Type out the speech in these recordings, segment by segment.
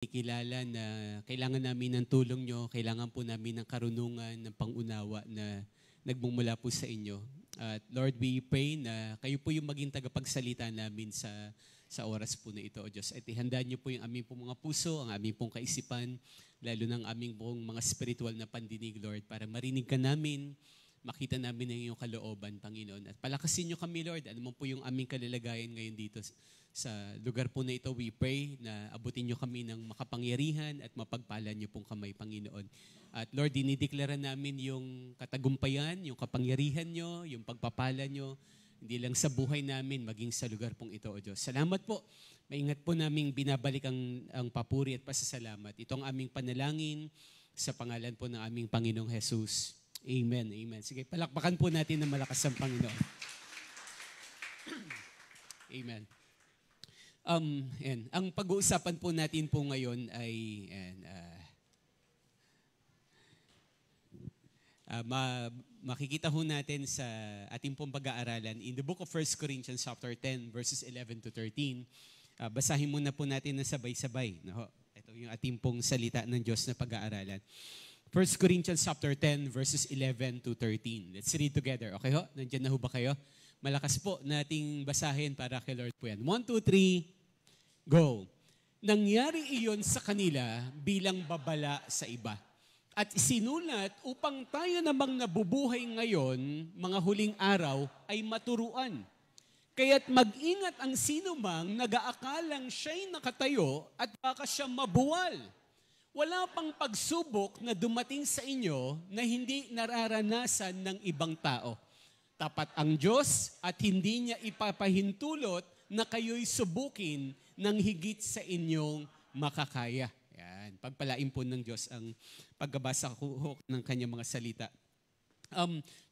Kilala na kailangan namin ng tulong nyo, kailangan po namin ng karunungan, ng pangunawa na nagmumula po sa inyo. At Lord, we pray na kayo po yung maging tagapagsalita namin sa oras po na ito, O Diyos. At ihandaan nyo po yung aming pong mga puso, ang aming pong kaisipan, lalo ng aming pong mga spiritual na pandinig, Lord, para marinig ka namin, makita namin ang iyong kalooban, Panginoon. At palakasin nyo kami, Lord, ano mo po yung aming kalalagayan ngayon dito sa lugar po na ito. We pray na abutin nyo kami ng makapangyarihan at mapagpala nyo pong kamay, Panginoon. At Lord, dinideklara namin yung katagumpayan, yung kapangyarihan nyo, yung pagpapala nyo, hindi lang sa buhay namin, maging sa lugar pong ito, O Diyos. Salamat po. Maingat po namin binabalik ang papuri at pasasalamat. Ito ang aming panalangin sa pangalan po ng aming Panginoong Jesus. Amen. Amen. Sige, palakpakan po natin ng malakas ang Panginoon. Amen. Ang pag-uusapan po natin po ngayon ay makikita ho natin sa ating pong pag-aaralan in the book of 1 Corinthians chapter 10 verses 11 to 13. Basahin muna po natin na sabay-sabay. Ito yung ating pong salita ng Diyos na pag-aaralan. 1 Corinthians chapter 10 verses 11 to 13. Let's read together. Okay ho? Nandiyan na ho ba kayo? Malakas po nating basahin para kay Lord po yan. 1, 2, 3, go. Nangyari iyon sa kanila bilang babala sa iba. At isinulat upang tayo namang nabubuhay ngayon, mga huling araw, ay maturuan. Kaya't mag-ingat ang sinumang nag-aakalang siya'y nakatayo at baka siya mabuwal. Wala pang pagsubok na dumating sa inyo na hindi nararanasan ng ibang tao. Tapat ang Diyos at hindi niya ipapahintulot na kayo'y subukin ng higit sa inyong makakaya. Yan. Pagpalain po ng Diyos ang pagbabasa ko ng kanyang mga salita.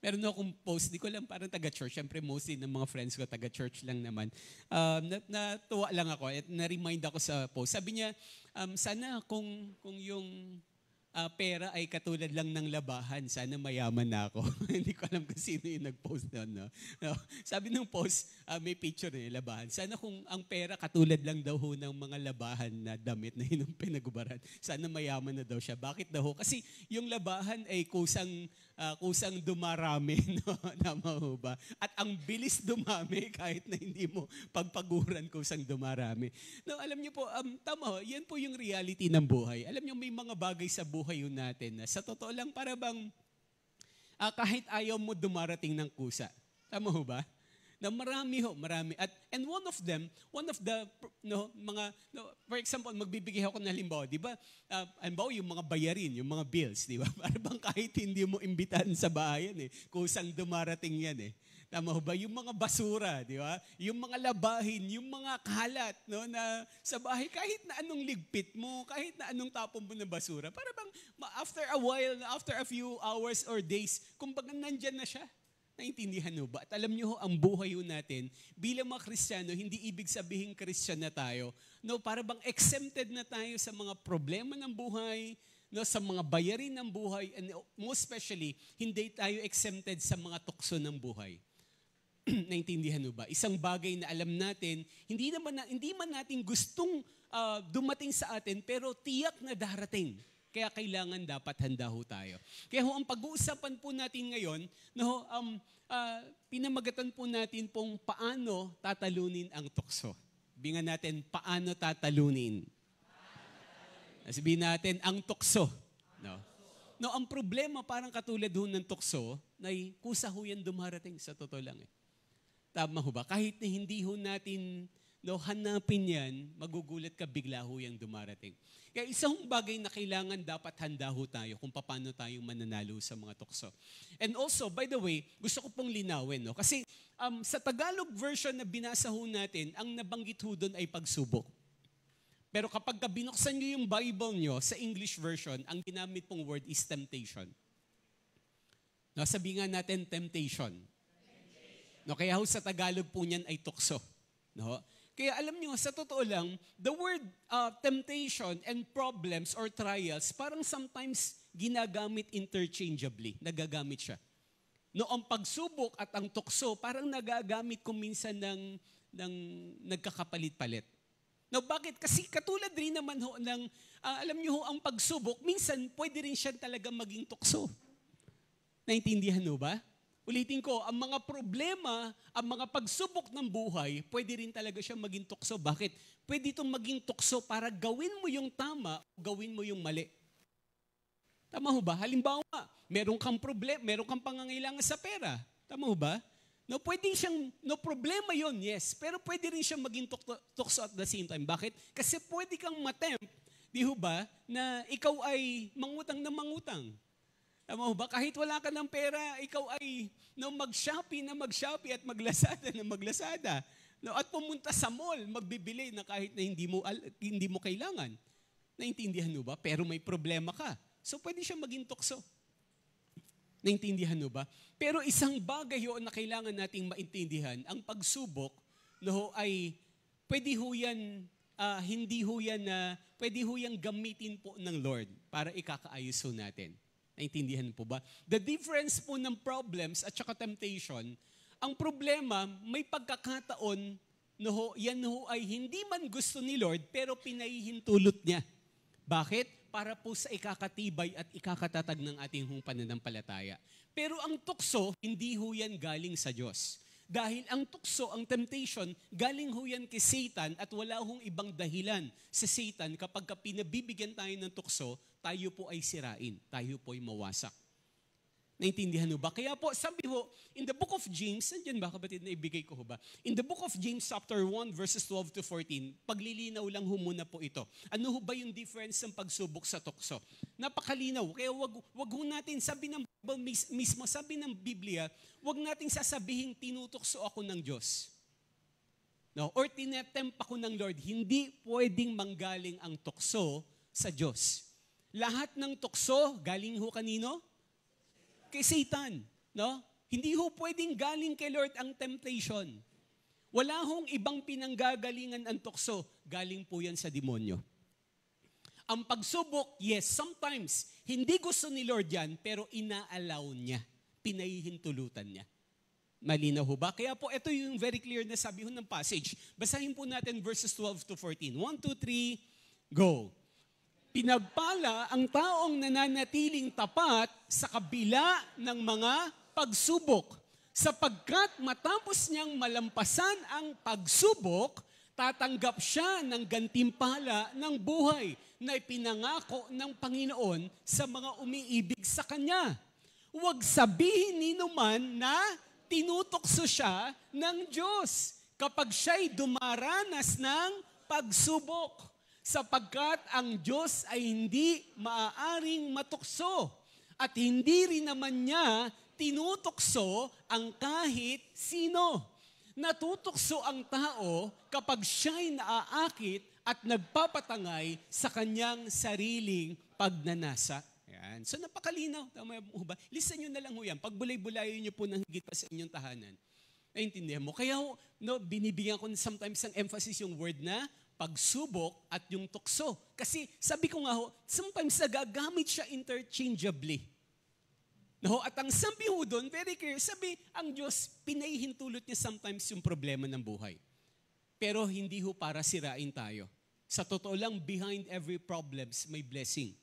Meron akong post, di ko lang parang taga-church. Siyempre, mostly ng mga friends ko, taga-church lang naman. Natuwa lang ako at na-remind ako sa post. Sabi niya, sana kung yung pera ay katulad lang ng labahan, sana mayaman na ako. Hindi ko alam kung sino yung nag-post doon. No? Sabi ng post, may picture na yung labahan. Sana kung ang pera katulad lang daw ho ng mga labahan na damit na yun ang pinagubaran, sana mayaman na daw siya. Bakit daw ho? Kasi yung labahan ay kusang dumarami. No? Tama ho ba? At ang bilis dumami kahit na hindi mo pagpaguran kusang dumarami. No, alam niyo po, tama ho, yan po yung reality ng buhay. Alam niyo, may mga bagay sa buhay yun natin na sa totoo lang para bang kahit ayaw mo dumarating ng kusa. Tama ho ba? Na marami. And one of the for example, magbibigay ako ng halimbawa, di ba? Halimbawa yung mga bayarin, yung mga bills, di ba? Para bang kahit hindi mo imbitahan sa bahayan kusang dumarating yan Tama ho ba? Yung mga basura, di ba? Yung mga labahin, yung mga kalat, no, na sa bahay, kahit na anong ligpit mo, kahit na anong tapon mo ng basura, para bang after a while, after a few hours or days, kumbaga nandyan na siya. Naintindihan ho ba? At alam niyo ho, ang buhay ho natin, bilang mga Kristiyano, hindi ibig sabihin Kristyan na tayo. No, para bang exempted na tayo sa mga problema ng buhay, no, sa mga bayarin ng buhay, and most especially, hindi tayo exempted sa mga tukso ng buhay. Naintindihan mo ba? Isang bagay na alam natin, hindi man natin gustong dumating sa atin, pero tiyak na darating. Kaya kailangan dapat handa ho tayo. Kaya ho, ang pag-uusapan po natin ngayon, pinamagatan po natin pong paano tatalunin ang tukso. Bingan natin, paano tatalunin? Sabihin natin, ang tukso. No, ang problema parang katulad ho ng tukso, na kusa ho yan dumarating sa totoo lang Tama ho ba? Kahit na hindi ho natin hanapin yan, magugulat ka bigla ho yung dumarating. Kaya isang bagay na kailangan dapat handa ho tayo kung paano tayong mananalo sa mga tukso. And also, by the way, gusto ko pong linawin. No? Kasi sa Tagalog version na binasa ho natin, ang nabanggit ho doon ay pagsubok. Pero kapag binuksan nyo yung Bible nyo, sa English version, ang ginamit pong word is temptation. No, sabi nga natin, temptation. No, kaya ho sa Tagalog po niyan ay tukso. No? Kaya alam niyo, sa totoo lang, the word temptation and problems or trials, parang sometimes ginagamit interchangeably. Nagagamit siya. No, ang pagsubok at ang tukso, parang nagagamit ko minsan ng nagkakapalit-palit. Now, bakit? Kasi katulad rin naman ho ng, alam niyo ho, ang pagsubok, minsan pwede rin siya talaga maging tukso. Naintindihan ho ba? Ulitin ko, ang mga problema, ang mga pagsubok ng buhay, pwede rin talaga siya maging tukso. Bakit? Pwede itong maging tukso para gawin mo yung tama o gawin mo yung mali. Tama ho ba? Halimbawa, meron kang pangangailangan sa pera. Tama ho ba? No, pwede siyang, no problema yon, yes. Pero pwede rin siyang maging tukso at the same time. Bakit? Kasi pwede kang matempt, di ho ba, na ikaw ay mangutang na mangutang. Tama ho ba? Kahit wala ka ng pera, ikaw ay mag-Shopee at maglasada na maglasada. No, at pumunta sa mall, magbibili na kahit na hindi mo kailangan. Naintindihan mo ba? Pero may problema ka. So pwede siya maging tukso. Naintindihan mo ba? Pero isang bagay yun na kailangan nating maintindihan, ang pagsubok ay pwede ho yan, pwede ho yan gamitin po ng Lord para ikakaayos ho natin. Naintindihan po ba? The difference po ng problems at saka temptation, ang problema, may pagkakataon, yan ho ay hindi man gusto ni Lord, pero pinahihintulot niya. Bakit? Para po sa ikakatibay at ikakatatag ng ating pananampalataya. Pero ang tukso, hindi ho yan galing sa Diyos. Dahil ang tukso, ang temptation, galing ho yan kay Satan at wala hong ibang dahilan sa Satan kapag pinabibigyan tayo ng tukso, tayo po ay sirain, tayo po ay mawasak. Naintindihan ho ba? Kaya po, sabi ho, in the book of James, nandiyan ba kapatid na ibigay ko ho ba? In the book of James chapter 1 verses 12 to 14, paglilinaw lang ho muna po ito. Ano ho ba yung difference ng pagsubok sa tukso? Napakalinaw. Kaya wag ho natin, sabi ng mismo, sabi ng Biblia, wag nating sasabihin tinutukso ako ng Diyos. No? Or tinetempt ako ng Lord. Hindi pwedeng manggaling ang tukso sa Diyos. Lahat ng tukso, galing ho kanino? Kay Satan, no? Hindi ho pwedeng galing kay Lord ang temptation. Wala hong ibang pinanggagalingan ang tukso, galing po yan sa demonyo. Ang pagsubok, yes, sometimes, hindi gusto ni Lord yan, pero ina-allow niya, pinahihintulutan niya. Malinaw ho ba? Kaya po, ito yung very clear na sabi ho ng passage. Basahin po natin verses 12 to 14. 1, 2, 3, go. Pinagpala ang taong nananatiling tapat sa kabila ng mga pagsubok, sapagkat matapos niyang malampasan ang pagsubok, tatanggap siya ng gantimpala ng buhay na ipinangako ng Panginoon sa mga umiibig sa Kanya. Huwag sabihin ni numan na tinutokso siya ng Diyos kapag siya'y dumaranas ng pagsubok. Sapagkat ang Diyos ay hindi maaaring matukso at hindi rin naman niya tinutokso ang kahit sino. Natutokso ang tao kapag siya'y naaakit at nagpapatangay sa kanyang sariling pagnanasa. Yan. So napakalinaw. Tama mo ba? Listen nyo na lang ho yan. Pag bulay-bulayin nyo po ng higit pa sa inyong tahanan, naintindihan mo. Kaya binibigyan ko sometimes ng emphasis yung word na pagsubok at yung tukso. Kasi sabi ko nga ho, sometimes nagagamit siya interchangeably. No, at ang sabi ho doon, very clear, sabi, ang Diyos, pinahihintulot niya sometimes yung problema ng buhay. Pero hindi ho para sirain tayo. Sa totoo lang, behind every problems, may blessing.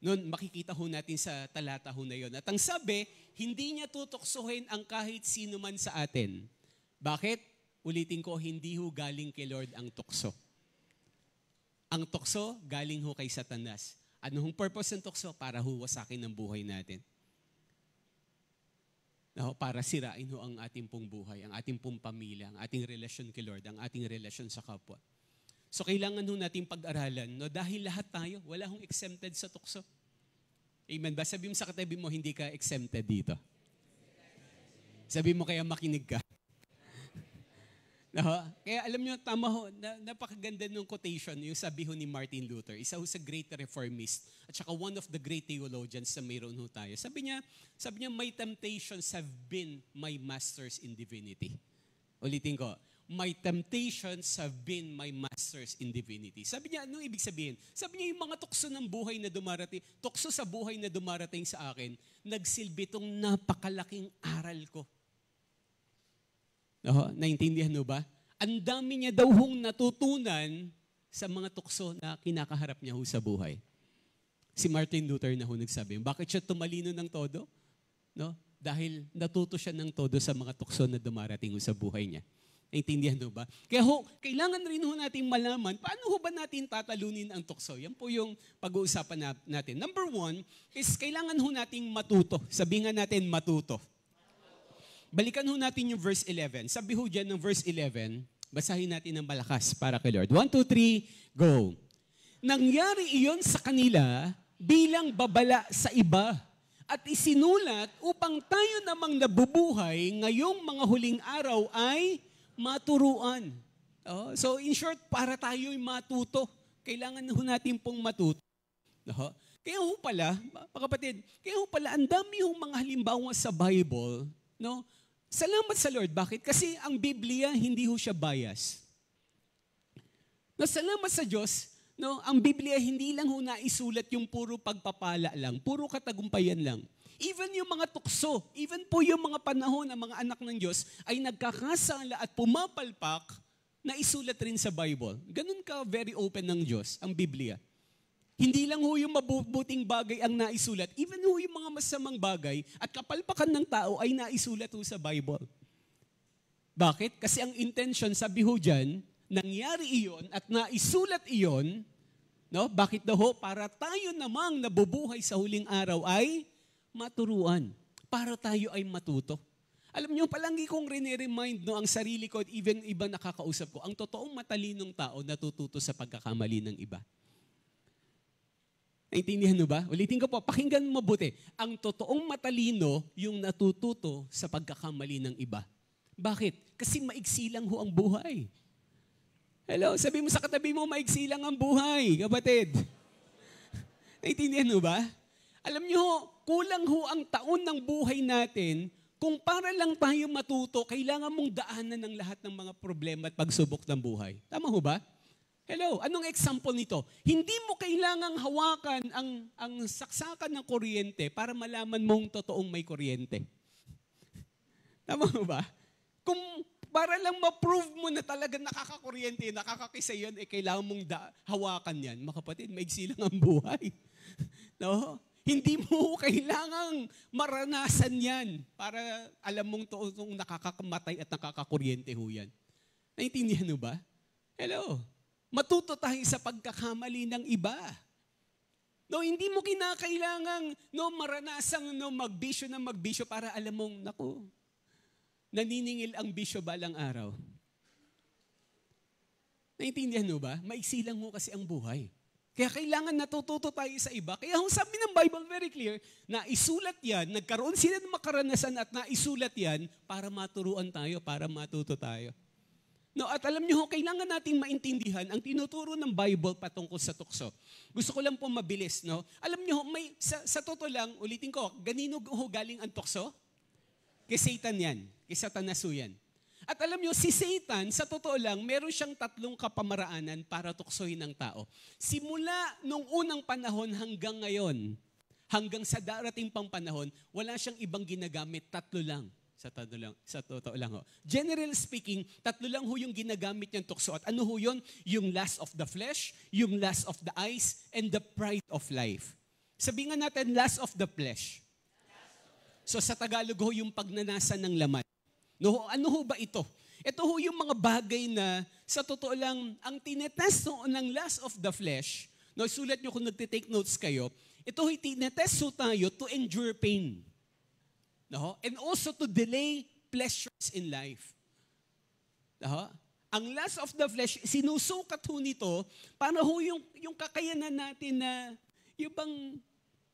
Noon, makikita ho natin sa talata ho na yon. At ang sabi, hindi niya tutuksohin ang kahit sino man sa atin. Bakit? Ulitin ko, hindi ho galing kay Lord ang tukso. Ang tukso, galing ho kay Satanas. Ano hong purpose ng tukso? Para ho wasakin ang buhay natin. Para sirain ho ang ating pong buhay, ang ating pong pamilya, ang ating relasyon kay Lord, ang ating relasyon sa kapwa. So kailangan ho nating pag-aralan, dahil lahat tayo, wala hong exempted sa tukso. Amen ba? Sabi mo sa katabi mo, hindi ka exempted dito. Sabi mo kaya makinig ka. Kaya alam nyo, tama ho, napakaganda ng quotation, yung sabi ho ni Martin Luther, isa ho sa great reformist, at saka one of the great theologians na mayroon ho tayo. Sabi niya, my temptations have been my masters in divinity. Ulitin ko, my temptations have been my masters in divinity. Sabi niya, anong ibig sabihin? Sabi niya, yung mga tukso ng buhay na dumarating, tukso sa buhay na dumarating sa akin, nagsilbi itong napakalaking aral ko. Naintindihan mo ba? ang dami niya daw hong natutunan sa mga tukso na kinakaharap niya ho sa buhay. Si Martin Luther na ho nagsabi, bakit siya tumalino ng todo? No? Dahil natuto siya ng todo sa mga tukso na dumarating ho sa buhay niya. Naintindihan ho ba? Kaya ho, kailangan rin ho nating malaman, paano ho ba natin tatalunin ang tukso? Yan po yung pag-uusapan natin. Number 1 is kailangan ho nating matuto. Sabihin nga natin matuto. Balikan ho natin yung verse 11. Sabi ho dyan ng verse 11, basahin natin ng malakas para kay Lord. 1, 2, 3, go. Nangyari iyon sa kanila bilang babala sa iba at isinulat upang tayo namang nabubuhay ngayong mga huling araw ay maturuan. So in short, para tayo'y matuto. Kailangan ho natin pong matuto. Kaya ho pala, mga kapatid, ang dami hong mga halimbawa sa Bible, no? Salamat sa Lord. Bakit? Kasi ang Biblia, hindi ho siya bias. No, salamat sa Diyos, no? Ang Biblia, hindi lang ho naisulat yung puro pagpapala lang, puro katagumpayan lang. Even yung mga tukso, even po yung mga panahon ng mga anak ng Diyos ay nagkakasala at pumapalpak na isulat rin sa Bible. Ganun ka very open ng Diyos, ang Biblia. Hindi lang ho yung mabubuting bagay ang naisulat. Even ho yung mga masamang bagay at kapalpakan ng tao ay naisulat ho sa Bible. Bakit? Kasi ang intention, sabi ho dyan, nangyari iyon at naisulat iyon, no? Bakit daw ho? Para tayo namang nabubuhay sa huling araw ay maturuan. Para tayo ay matuto. Alam niyo, palagi kong riniremind ang sarili ko at even iba nakakausap ko, ang totoong matalinong tao natututo sa pagkakamali ng iba. Naintindihan mo ba? Ulitin ko po, pakinggan mo mabuti. Ang totoong matalino yung natututo sa pagkakamali ng iba. Bakit? Kasi maigsi lang ho ang buhay. Hello, sabi mo sa katabi mo, maigsi lang ang buhay, kapatid. Naintindihan mo ba? Alam niyo, kulang ho ang taon ng buhay natin kung para lang tayo matuto, kailangan mong daanan ng lahat ng mga problema at pagsubok ng buhay. Tama ho ba? Hello, anong example nito? Hindi mo kailangang hawakan ang saksakan ng kuryente para malaman mong totoong may kuryente. Tama ho ba? Kung para lang ma-prove mo na talaga nakakakuryente, nakakakisa yan, kailangan mong hawakan yan. Mga kapatid, maigsi lang ang buhay. No? Hindi mo kailangang maranasan yan para alam mong toong nakakakamatay at nakakakuryente ho yan. Naintindihan mo ba? Hello. Matuto tayo sa pagkakamali ng iba. No, hindi mo kinakailangang maranasang magbisyo para alam mong, naku, naniningil ang bisyo balang araw. Naintindihan mo ba? Maiksi lang mo kasi ang buhay. Kaya kailangan natututo tayo sa iba. Kaya kung sabi ng Bible very clear, na isulat yan, nagkaroon sila ng makaranasan at naisulat yan para maturuan tayo, para matuto tayo. No, at alam niyo, kailangan nating maintindihan ang tinuturo ng Bible patungkol sa tukso. Gusto ko lang po mabilis, no? Alam niyo, sa totoo lang, ulitin ko, ganino ho galing ang tukso? Kay Satan yan. Kay Satanas yan. At alam niyo, si Satan, sa totoo lang, meron siyang 3 kapamaraanan para tuksohin ng tao. Simula nung unang panahon hanggang ngayon, hanggang sa darating pang panahon, wala siyang ibang ginagamit, 3 lang. Sa totoo lang ho. Generally speaking, 3 lang ho yung ginagamit niyang tukso. At ano ho yun? Yung lust of the flesh, yung lust of the eyes, and the pride of life. Sabihin nga natin, lust of the flesh. So sa Tagalog ho, yung pagnanasa ng laman. No, ano ho ba ito? Ito ho yung mga bagay na sa totoo lang, ang tinetest ng lust of the flesh, no, sulat nyo kung nagtitake notes kayo, ito ho'y tinetest ho tayo to endure pain. No? And also to delay pleasures in life. No? Ang lust of the flesh, sinusukat ho nito para ho yung kakayanan natin na yung bang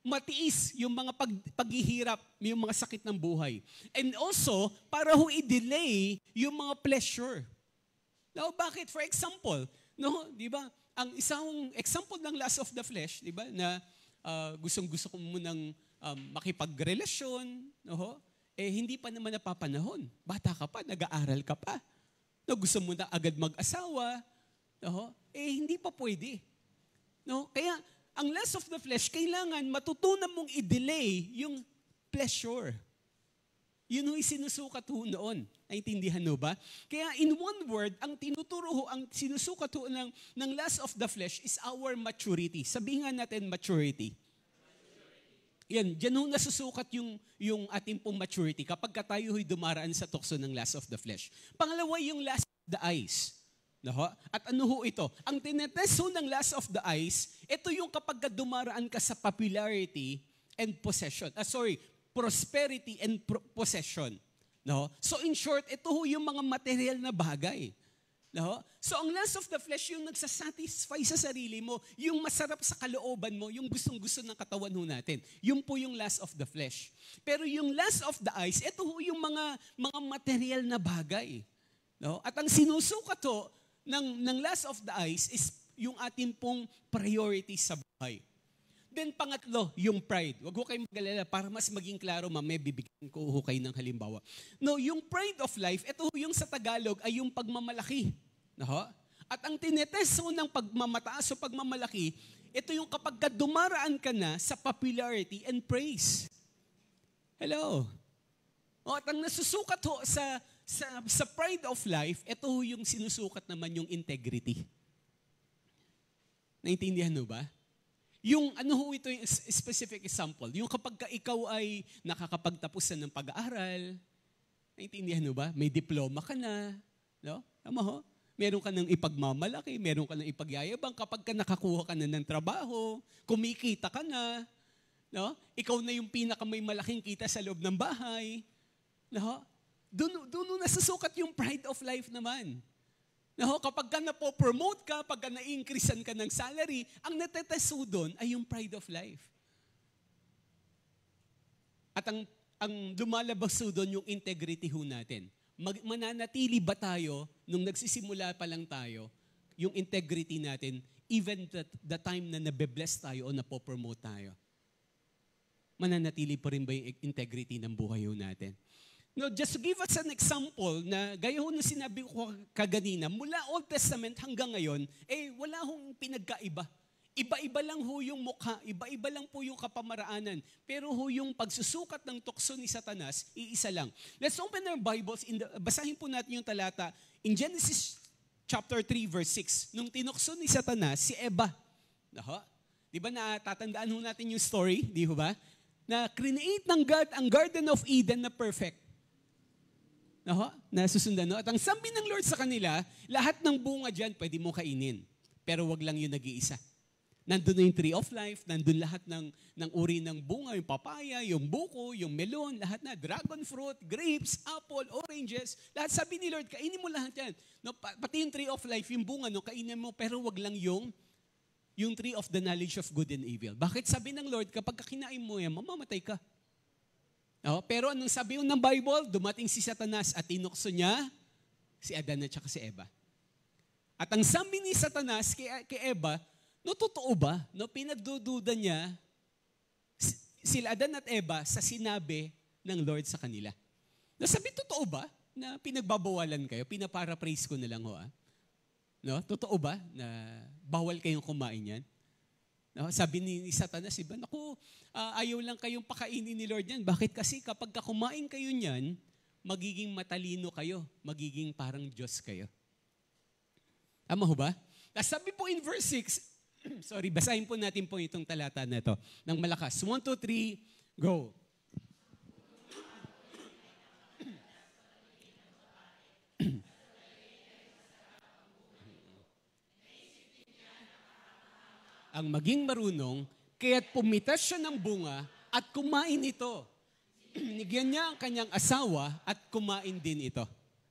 matiis yung mga paghihirap, yung mga sakit ng buhay. And also, para ho i-delay yung mga pleasure. Now, bakit? For example, no, di ba? Ang isang example ng lust of the flesh, di ba, na gustong-gusto ko munang makipagrelasyon, no? Hindi pa naman napapanahon. Bata ka pa, nag-aaral ka pa. No, gusto mo na agad mag-asawa, no? Hindi pa pwede. No? Kaya, ang lust of the flesh, kailangan matutunan mong i-delay yung pleasure. Yun yung sinusukat ho noon. Naintindihan ho ba? Kaya in one word, ang tinuturo ho, ang sinusukat ho ng lust of the flesh is our maturity. Sabihin nga natin maturity. Yan, dyan ho nasusukat yung ating pong maturity kapag tayo ho'y dumaraan sa tukso ng lust of the flesh. Pangalawa, yung lust of the eyes. No? At ano ho ito? Ang tinetest ho ng lust of the eyes, ito yung kapag dumaraan ka sa popularity and possession. Prosperity and possession. No? So in short, ito ho yung mga material na bagay. No? So ang lust of the flesh, yung nagsasatisfy sa sarili mo, yung masarap sa kalooban mo, yung gustong-gusto ng katawan ho natin. Yun po yung lust of the flesh. Pero yung lust of the eyes, ito ho yung mga material na bagay. No? At ang sinusukat ho ng lust of the eyes is yung ating pong priority sa buhay. Then pangatlo, yung pride. Huwag ho kayong mag-alala para mas maging klaro, mamaya bibigyan ko ho kayo ng halimbawa. No, yung pride of life, ito yung sa Tagalog ay yung pagmamalaki. No? At ang tinetest ho ng pagmamataas o pagmamalaki, ito yung kapag dumaraan ka na sa popularity and praise. Hello? O, at ang nasusukat ho sa pride of life, ito ho yung sinusukat naman yung integrity. Naintindihan ho ba? Yung ano ho ito yung specific example, yung kapag ikaw ay nakakapagtapos na ng pag-aaral, naintindihan mo ba? May diploma ka na, no? Tama ho? Meron ka ng ipagmamalaki, meron ka ng ipagyayabang kapag ka nakakuha ka na ng trabaho, kumikita ka na, no? Ikaw na yung pinakamay malaking kita sa loob ng bahay, no? Doon nasusukat yung pride of life naman. No, kapag ka napopromote ka, pag na-increasean ka ng salary, ang nateteso doon ay yung pride of life. At ang lumalabas doon yung integrity ho natin. Mananatili ba tayo, nung nagsisimula pa lang tayo, yung integrity natin, even the time na nabe-bless tayo o napopromote tayo? Mananatili pa rin ba yung integrity ng buhay ho natin? No, just to give us an example na gaya ho na sinabi ko kaganina, mula Old Testament hanggang ngayon, wala hong pinagkaiba. Iba-iba lang ho yung mukha, iba-iba lang po yung kapamaraanan. Pero ho yung pagsusukat ng tukso ni Satanas, iisa lang. Let's open our Bibles, basahin po natin yung talata in Genesis chapter 3 verse 6. Nung tinukso ni Satanas si Eva, di ba natatandaan ho natin yung story, di ho ba? Na create ng God ang Garden of Eden na perfect. Nasusundan, no? At ang sabi ng Lord sa kanila, lahat ng bunga dyan pwede mo kainin. Pero wag lang yung nag-iisa. Nandun na yung tree of life, nandun lahat ng uri ng bunga, yung papaya, yung buko, yung melon, lahat na, dragon fruit, grapes, apple, oranges, lahat sabi ni Lord, kainin mo lahat yan. No, pati yung tree of life, yung bunga, no, kainin mo, pero wag lang yung tree of the knowledge of good and evil. Bakit sabi ng Lord, kapag kinain mo yan, mamamatay ka. Pero anong sabi ng Bible? Dumating si Satanas at tinukso niya si Adan at saka si Eva. At ang sabi ni Satanas kay Eva, no, totoo ba? No, pinagdududa niya sila Adan at Eva sa sinabi ng Lord sa kanila. Nasabi, totoo ba na pinagbabawalan kayo? Pinaparaphrase ko na lang ho. No, totoo ba na bawal kayong kumain yan? No, sabi ni Satanas, naku, ayaw lang kayong pakainin ni Lord yan. Bakit? Kasi kapag kumain kayo niyan, magiging matalino kayo. Magiging parang Diyos kayo. Tama ho ba? Sabi po in verse 6, sorry, basahin po natin po itong talata na ito ng malakas. 1, 2, 3, go. Ang maging marunong, kaya't pumitas siya ng bunga at kumain ito. Nigyan niya ang kanyang asawa at kumain din ito.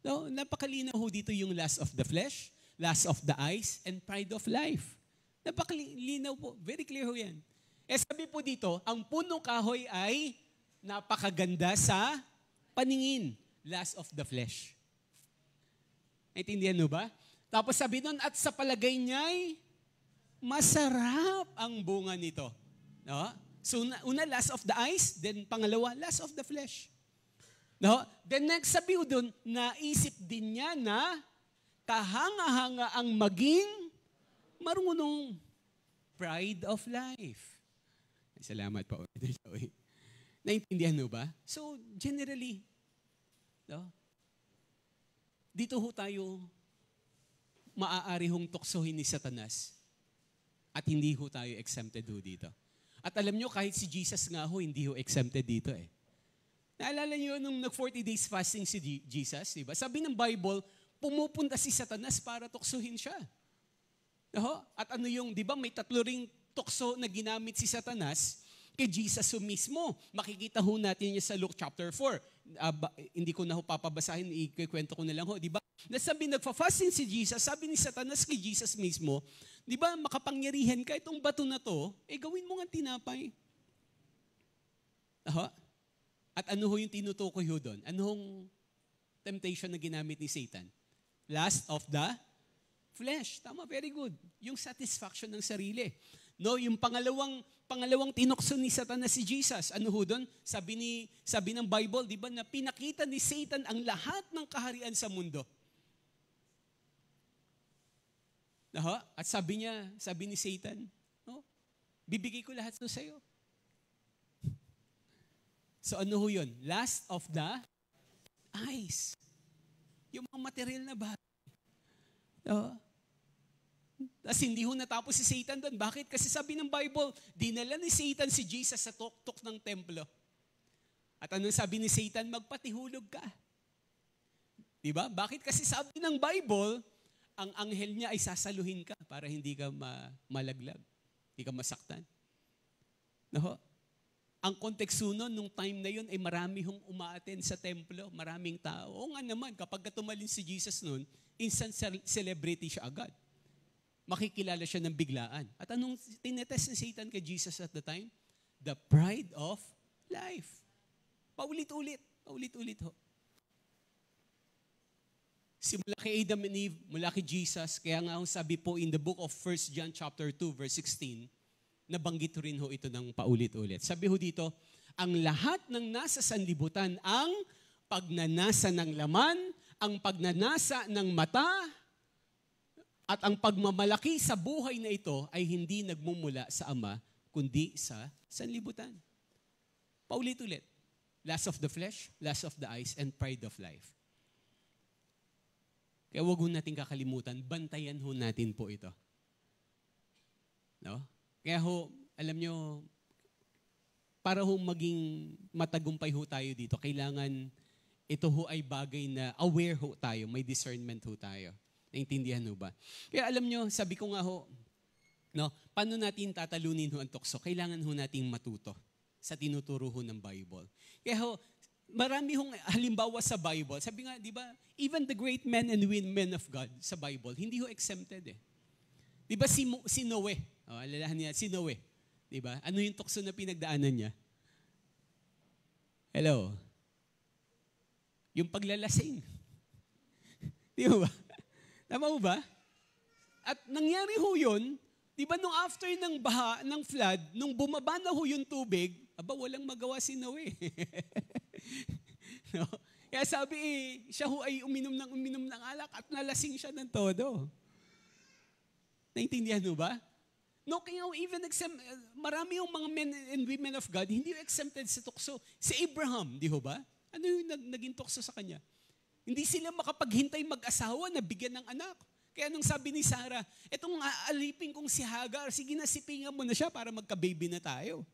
No, napakalinaw ho dito yung lust of the flesh, lust of the eyes, and pride of life. Napakalinaw po. Very clear ho yan. Sabi po dito, ang punong kahoy ay napakaganda sa paningin. Lust of the flesh. Naintindihan mo ba? Tapos sabi nun, at sa palagay niya'y masarap ang bunga nito. No? So una, lust of the eyes, then pangalawa, lust of the flesh. No? Then next sabi doon, naisip din niya na kahanga-hanga ang maging marunong. Pride of life. Salamat po. Naintindihan mo ba? So generally, No? Dito ho tayo maaari hong tuksohin ni Satanas at hindi ho tayo exempted ho dito. At alam nyo, kahit si Jesus nga ho, hindi ho exempted dito eh. Naalala nyo nung nag-40 days fasting si Jesus, di ba? Sabi ng Bible, pumupunta si Satanas para tuksohin siya. No? At ano yung, di ba, may 3 ring tukso na ginamit si Satanas kay Jesus mismo. Makikita ho natin niya sa Luke chapter 4. Hindi ko na ho papabasahin, ikikwento ko na lang ho, di ba? Nasabi, nagfa-fasting si Jesus, sabi ni Satanas kay Jesus mismo, di ba, makapangyarihan ka, itong bato na to, gawin mo nga tinapay. At ano ho yung tinutukoy ho doon? Anong temptation na ginamit ni Satan? Lust of the flesh. Tama, very good. Yung satisfaction ng sarili. No, yung pangalawang tinukso ni Satanas si Jesus. Ano ho doon? Sabi ng Bible, di ba, na pinakita ni Satan ang lahat ng kaharian sa mundo. At sabi ni Satan, no, bibigay ko lahat ito sa iyo. So ano ho yun? Lust of the eyes. Yung mga material na bagay. Tapos hindi ho natapos si Satan doon. Bakit? Kasi sabi ng Bible, dinala ni Satan si Jesus sa tuktok ng templo. At anong sabi ni Satan? Magpatihulog ka. Diba? Bakit? Kasi sabi ng Bible, ang anghel niya ay sasaluhin ka para hindi ka malaglag. Hindi ka masaktan. Ang konteksto nun, nung time na yun, ay marami hong umaattend sa templo. Maraming tao. O nga naman, kapag tumalin si Jesus nun, instant celebrity siya agad. Makikilala siya ng biglaan. At anong tinetest ni Satan kay Jesus at the time? The pride of life. Paulit-ulit. Paulit-ulit ho. Simula kay Adam and Eve, mula kay Jesus, kaya nga sabi po in the book of 1 John chapter 2 verse 16, nabanggit rin ho ito ng paulit-ulit. Sabi ho dito, ang lahat ng nasa sanlibutan, ang pagnanasa ng laman, ang pagnanasa ng mata, at ang pagmamalaki sa buhay na ito ay hindi nagmumula sa Ama, kundi sa sanlibutan. Paulit-ulit. Lust of the flesh, lust of the eyes, and pride of life. Kaya huwag ho natin kakalimutan, bantayan ho natin po ito. No? Kaya ho, alam nyo, para ho maging matagumpay ho tayo dito, kailangan ito ho ay bagay na aware ho tayo, may discernment ho tayo. Naintindihan ho ba? Kaya alam nyo, sabi ko nga ho, no, paano natin tatalunin ho ang tukso? Kailangan ho nating matuto sa tinuturo ho ng Bible. Kaya ho, marami hong halimbawa sa Bible. Sabi nga, di ba, even the great men and women of God sa Bible, hindi ho exempted eh. Di ba si Noe? Alalahan niya, si Noe. Di ba? Ano yung tukso na pinagdaanan niya? Hello? Yung paglalasing. Di ba? Tama ba? At nangyari ho yun, di ba nung after ng baha, ng flood, nung bumaba na ho yung tubig, walang magawa si Noe. No? Kaya sabi siya ho ay uminom ng alak at nalasing siya ng todo. Naintindihan ho ba? No, kaya even marami yung mga men and women of God, hindi exempted sa tukso. Si Abraham, di ho ba? Ano yung naging tukso sa kanya? Hindi sila makapaghintay mag-asawa na bigyan ng anak. Kaya nung sabi ni Sarah, etong aalipin kong si Hagar, sige na sipingan mo na siya para magka-baby na tayo.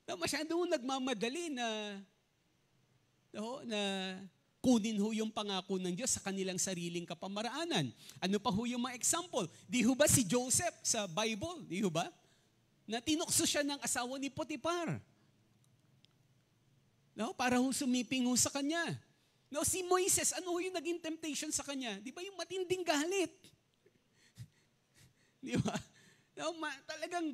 Masyadong nagmamadali na kunin ho yung pangako ng Diyos sa kanilang sariling kapamaraanan. Ano pa ho yung mga example? Di ho ba si Joseph sa Bible? Di ho ba? Na tinukso siya ng asawa ni Potiphar. No, para ho sumiping ho sa kanya. No, si Moises, ano ho yung naging temptation sa kanya? Di ba yung matinding galit? Di ba? No, talagang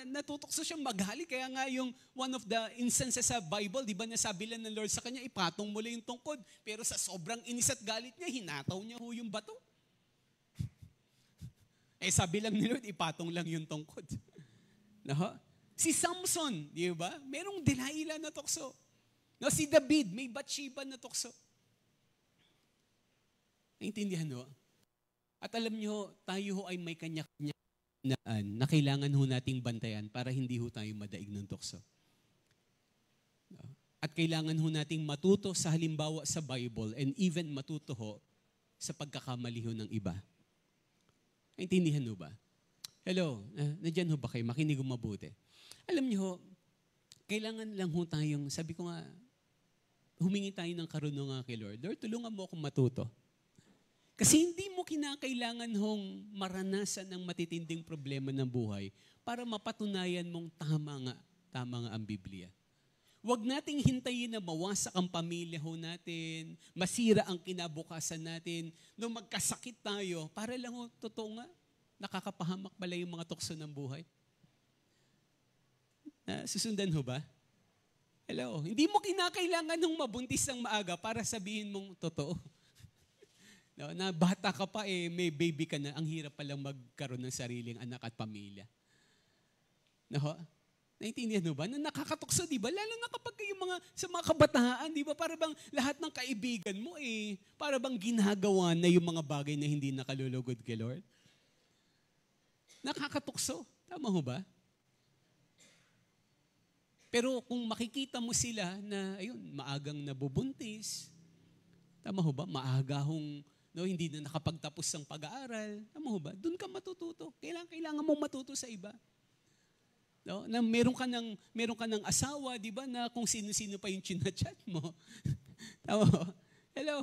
natutokso siyang maghali. Kaya nga yung one of the instances sa Bible, di ba nasabi lang ng Lord sa kanya, ipatong mo lang yung tungkod. Pero sa sobrang inis at galit niya, hinataw niya ho yung bato. Sabi lang ni Lord, ipatong lang yung tungkod. No? Si Samson, di ba? Merong Delilah na tukso. No, si David, may Bathsheba na tukso. Naintindihan ho? At alam nyo, tayo ho ay may kanya-kanya na kailangan ho nating bantayan para hindi ho tayo madaig ng tukso. No? At kailangan ho nating matuto sa halimbawa sa Bible and even matuto ho sa pagkakamali ho ng iba. Naintindihan ho ba? Hello, nandyan ho ba kayo? Makinig ho mabuti. Alam niyo ho, kailangan lang ho tayong, sabi ko nga, humingi tayo ng karunungan kay Lord. Lord, tulungan mo akong matuto. Kasi hindi mo kinakailangan hong maranasan ng matitinding problema ng buhay para mapatunayan mong tama nga ang Biblia. Huwag nating hintayin na mawasak ang pamilya ho natin, masira ang kinabukasan natin, nung magkasakit tayo, para lang ho, totoo nga, nakakapahamak pala yung mga tukso ng buhay. Susundan ho ba? Hello, hindi mo kinakailangan ng mabuntis ng maaga para sabihin mong totoo. No, na bata ka pa may baby ka na, ang hirap palang magkaroon ng sariling anak at pamilya. No? Naintindihan mo ba? Na nakakatukso, di ba? Lalo na kapag yung sa mga kabataan, di ba? Para bang lahat ng kaibigan mo para bang ginagawa na yung mga bagay na hindi nakalulugod kay Lord. Nakakatukso. Tama ho ba? Pero kung makikita mo sila na, ayun, maagang nabubuntis, tama ho ba? Maaga hong, hindi na nakapagtapos ng pag-aaral, tama ho ba? Doon ka matututo. Kailangan mo matuto sa iba. No? Na meron ka ng asawa, di ba, na kung sino-sino pa yung chinachat mo. Tama ho? Hello.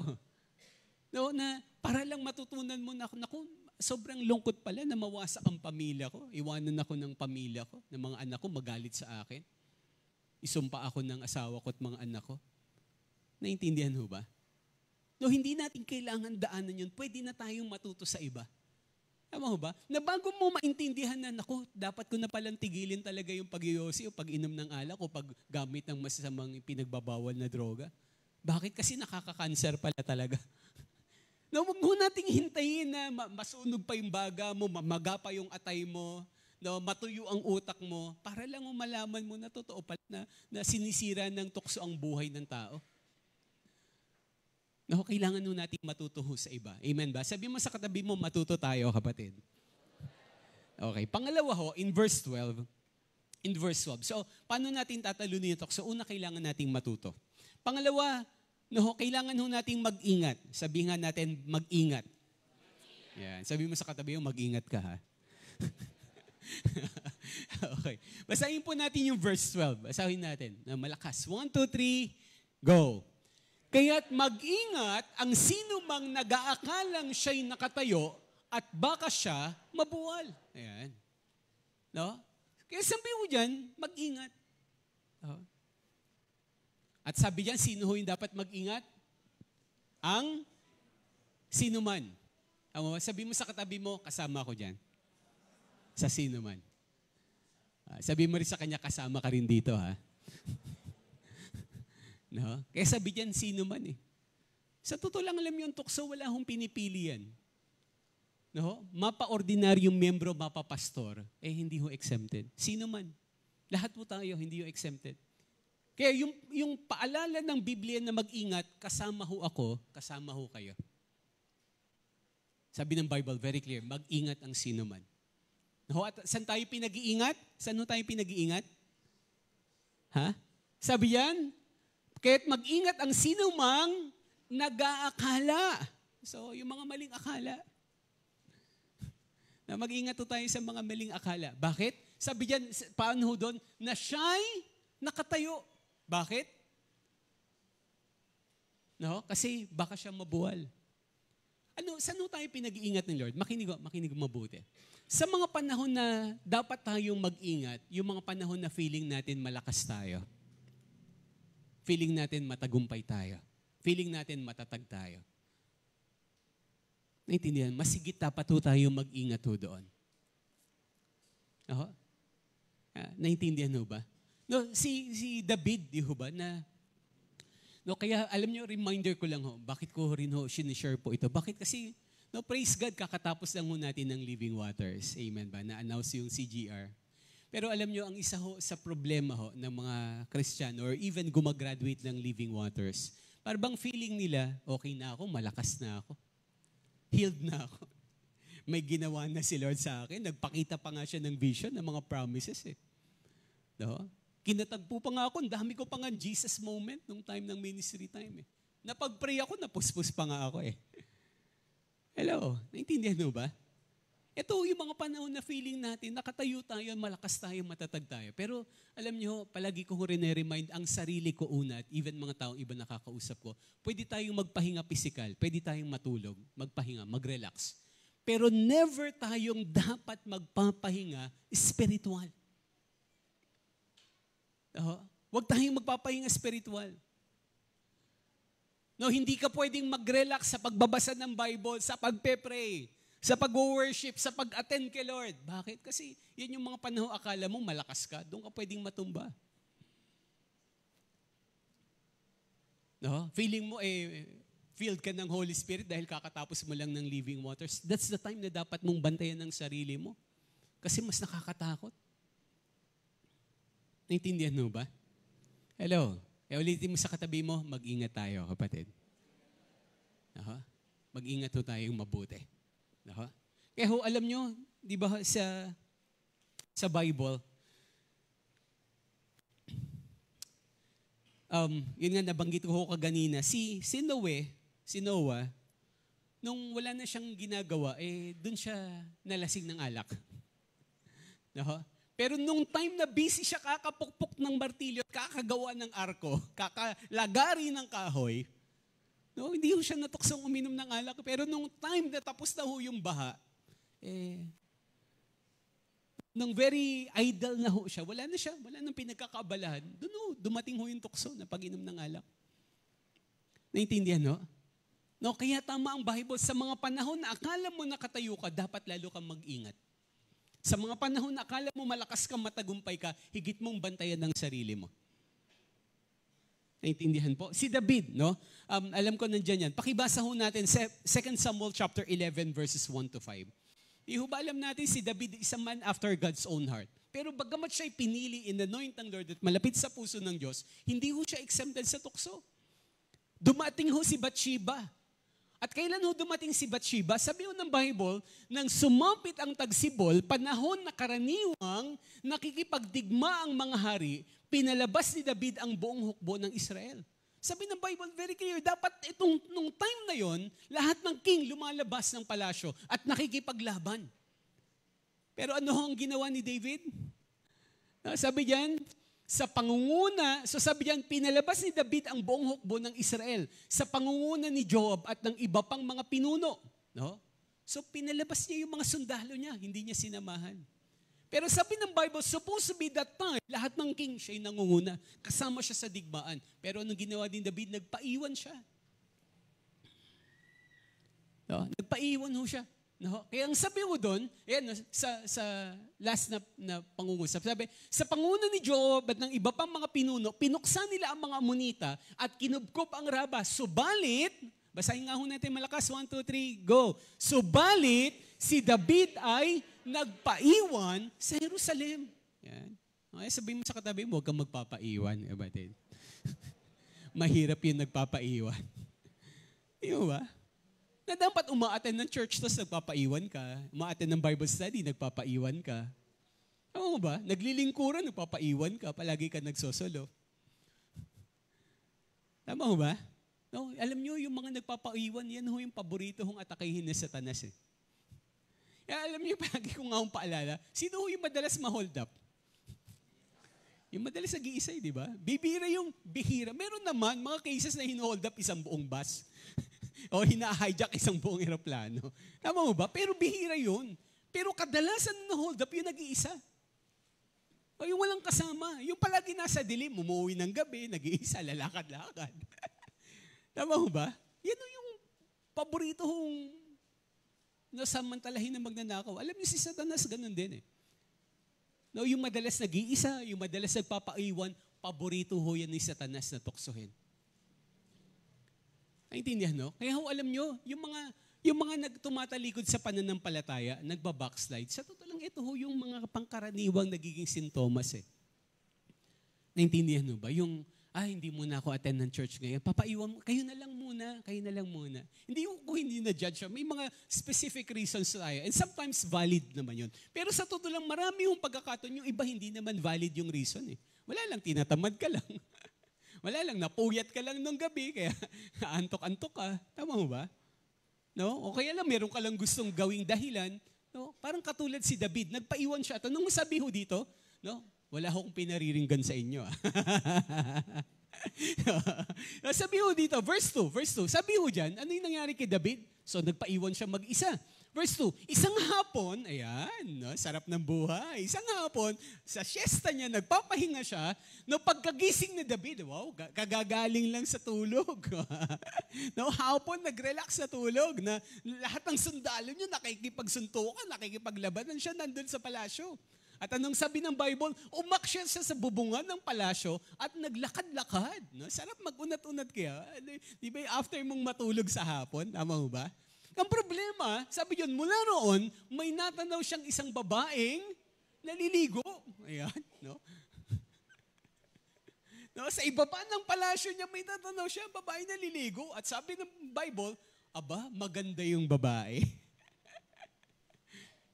No, na para lang matutunan mo na, naku, sobrang lungkot pala na mawasak ang pamilya ko. Iwanan ako ng pamilya ko, ng mga anak ko, magalit sa akin. Isumpa ako ng asawa ko at mga anak ko. Naintindihan ho ba? No, hindi natin kailangan daanan yun. Pwede na tayong matuto sa iba. Tama ho ba? Na bago mo maintindihan na, naku, dapat ko na palang tigilin talaga yung pag-iyosi o pag-inom ng alak o paggamit ng masasamang pinagbabawal na droga. Bakit? Kasi nakaka-cancer pala talaga. No, huwag mo nating hintayin na masunog pa yung baga mo, mamaga pa yung atay mo, no, matuyo ang utak mo, para lang malaman mo na totoo pala na sinisira ng tukso ang buhay ng tao. No, kailangan nun natin matuto sa iba. Amen ba? Sabi mo sa katabi mo, matuto tayo, kapatid. Okay. Pangalawa ho, in verse 12. So, paano natin tatalunin ito? So, una, kailangan nating matuto. Pangalawa, kailangan ho nating mag-ingat. Sabi nga natin, mag-ingat. Yan. Sabi mo sa katabi mo, mag-ingat ka, ha? Okay. Basahin po natin yung verse 12. Basahin natin. Na malakas. 1, 2, 3, go. Kaya't mag-ingat ang sino mang nag-aakalang siya'y nakatayo at baka siya mabuwal. Ayan. No? Kaya sabi mo dyan, mag-ingat. No? At sabi dyan, sino ho yung dapat mag-ingat? Ang sino man. Sabi mo sa katabi mo, kasama ko dyan. Sa sino man. Sabi mo rin sa kanya, kasama ka rin dito, ha? No? Kaya sabi dyan, sino man Sa totoo lang alam yung tukso, wala hong pinipili yan. No? Mapa-ordinaryong membro, mapa-pastor, hindi ho exempted. Sino man. Lahat po tayo, hindi ho exempted. Kaya yung paalala ng Biblia na mag-ingat, kasama ho ako, kasama ho kayo. Sabi ng Bible, very clear, mag-ingat ang sino man. No? At saan tayo pinag-iingat? Saan ho tayo pinag-iingat? Ha? Sabi yan, kaya't mag-ingat ang sino mang nag-aakala. So, yung mga maling akala. Na mag-ingat tayo sa mga maling akala. Bakit? Sabi diyan, paano doon? Na siya'y nakatayo. Bakit? No? Kasi baka siya mabuwal. Saan tayo pinag-iingat ng Lord? Makinig mabuti. Sa mga panahon na dapat tayong mag-ingat, yung mga panahon na feeling natin malakas tayo. Feeling natin matagumpay tayo. Feeling natin matatag tayo. Naintindihan? Masigit dapat tayo mag-ingat doon. Naintindihan ba? No, si David, di ba, kaya alam niyo, reminder ko lang bakit ko rin sinishare po ito. Bakit kasi, praise God, kakatapos lang natin ng Living Waters. Amen ba? Na-announce yung CGR. Pero alam nyo, ang isa sa problema ng mga Kristiyano or even gumagraduate ng Living Waters, parang feeling nila, okay na ako, malakas na ako. Healed na ako. May ginawa na si Lord sa akin. Nagpakita pa nga siya ng vision, ng mga promises. No? Kinatagpo pa nga ako, ang dami ko pa nga Jesus moment nung time ng ministry time eh. Napag-pray ako, napuspos pa nga ako eh. Hello, naintindihan mo ba? Ito yung mga panahon na feeling natin, nakatayo tayo, malakas tayo, matatag tayo. Pero alam nyo, palagi ko remind ang sarili ko una at even mga taong iba nakakausap ko, pwede tayong magpahinga physical, pwede tayong matulog, magpahinga, mag-relax. Pero never tayong dapat magpapahinga spiritual. Huwag tayong magpapahinga spiritual. No, hindi ka pwedeng mag-relax sa pagbabasa ng Bible, sa pagpe-pray, sa pag-worship, sa pag-attend kay Lord. Bakit? Kasi yan yung mga panahon akala mo malakas ka, doon ka pwedeng matumba. No? Feeling mo filled ka ng Holy Spirit dahil kakatapos mo lang ng living waters. That's the time na dapat mong bantayan ng sarili mo. Kasi mas nakakatakot. Naintindihan mo ba? Hello? Ulitin mo sa katabi mo, mag-ingat tayo, kapatid. Mag-ingat ho tayong mabuti. Kaya ho, alam nyo, di ba sa Bible, yun nga nabanggit ko ho kaganina, si Noah, nung wala na siyang ginagawa, dun siya nalasing ng alak. Pero nung time na busy siya kakapukpok ng martilyo at kakagawa ng arko, kakalagari ng kahoy, no, hindi ho siya natuksong uminom ng alak. Pero nung time na tapos na ho yung baha, nung very idle na ho siya, wala nang pinagkakaabalahan, dumating ho yung tukso na pag-inom ng alak. Naintindihan, no? No, kaya tama ang Bible, sa mga panahon na akala mo nakatayo ka, dapat lalo kang mag-ingat. Sa mga panahon na akala mo malakas kang matagumpay ka, higit mong bantayan ng sarili mo. Naintindihan po? Si David, no? Alam ko nandiyan yan. Pakibasa ho natin 2 Samuel chapter 11 verses 1 to 5. Ihuba alam natin si David, isang man after God's own heart. Pero bagamat siya'y pinili in the anoint ng Lord at malapit sa puso ng Diyos, hindi ho siya exempted sa tukso. Dumating ho si Bathsheba. At kailan ho dumating si Bathsheba? Sabi ho ng Bible, nang sumapit ang tagsibol, panahon na karaniwang nakikipagdigma ang mga hari, pinalabas ni David ang buong hukbo ng Israel. Sabi ng Bible, very clear, dapat nung time na yon, lahat ng king lumalabas ng palasyo at nakikipaglaban. Pero ano ang ginawa ni David? Sabi diyan, sa pangunguna, so sabi diyan, pinalabas ni David ang buong hukbo ng Israel sa pangunguna ni Joab at ng iba pang mga pinuno. No? So pinalabas niya yung mga sundalo niya, hindi niya sinamahan. Pero sabi ng Bible, supposed to be that time, lahat ng king siya'y nangunguna. Kasama siya sa digmaan. Pero anong ginawa din David? Nagpaiwan siya. No? Nagpaiwan ho siya. No? Kaya ang sabi mo doon, sa last na pangungusap, sabi, sa panguna ni Joab at ng iba pang mga pinuno, pinuksan nila ang mga Amonita at kinubkob ang Raba. Subalit, basahin nga ho natin malakas, 1, 2, 3, go. Subalit, si David ay nagpaiwan sa Jerusalem. Yan. Okay, sabihin mo sa katabi mo, huwag kang magpapaiwan. Batid. Mahirap yung nagpapaiwan. Di ba? Na dapat umaattend ng church, tapos nagpapaiwan ka. Umaattend ng Bible study, nagpapaiwan ka. Ano ba? Naglilingkuran, nagpapaiwan ka. Palagi ka nagsosolo. Tama ho ba? No, alam nyo, yung mga nagpapaiwan, yan ho yung paborito hong atakihin ni Satanas eh. Kaya alam niyo, palagi ko nga akong paalala, sino ho yung madalas ma-hold up? Yung madalas nag-iisay, di ba? Bibira yung bihira. Meron naman mga cases na hino-hold up isang buong bus. O hina-hijack isang buong eroplano. Tama mo ba? Pero bihira yun. Pero kadalasan na hold up yung nag-iisa. O yung walang kasama. Yung palagi nasa dilim, umuwi ng gabi, nag-iisa, lalakad-lakad. Tama mo ba? Yan yung paborito hong nasamantalahin na magnanakaw. Alam niyo si Satanas ganun din eh. No, yung madalas nag-iisa, yung madalas nagpapaiwan, paborito ho yan ni Satanas na tuksohin. Naintindihan, no? Kaya ho, alam nyo, yung mga nagtumatalikod sa pananampalataya, nagbabackslide, sa totoo lang ito ho, yung mga pangkaraniwang nagiging sintomas eh. Naintindihan mo ba? Yung hindi muna ako attend ng church ngayon. Papaiwan mo, kayo na lang muna. Hindi ko hindi na-judge siya. May mga specific reasons tayo. And sometimes valid naman yun. Pero sa totoo lang, marami yung pagkakataon, yung iba hindi naman valid yung reason eh. Wala lang, tinatamad ka lang. Wala lang, napuyat ka lang nung gabi, kaya antok-antok ka. Tama mo ba? No? O kaya lang, meron ka lang gustong gawing dahilan. No? Parang katulad si David, nagpaiwan siya. At anong sabi ho dito? No? Wala akong pinariringgan sa inyo. Sabi ho dito, verse 2. Sabi ho dyan, ano yung nangyari kay David? So nagpaiwan siya mag-isa. Verse 2, isang hapon, ayan, no, sarap ng buhay. Isang hapon, sa siesta niya, nagpapahinga siya. No, pagkagising ni David, wow, kagagaling lang sa tulog. No, hapon, nag-relax sa tulog. Na lahat ng sundalo niya, nakikipagsuntukan, nakikipaglabanan siya nandun sa palasyo. At anong sabi ng Bible? Umakyat siya sa bubungan ng palasyo at naglakad-lakad. No? Sarap mag-unat-unat kaya. Di ba after mong matulog sa hapon? Tama mo ba? Ang problema, sabi yun, mula noon, may natanaw siyang isang babaeng naliligo. Ayan, no? No, sa iba pa ng palasyo niya, may natanaw siya, babae naliligo. At sabi ng Bible, maganda yung babae.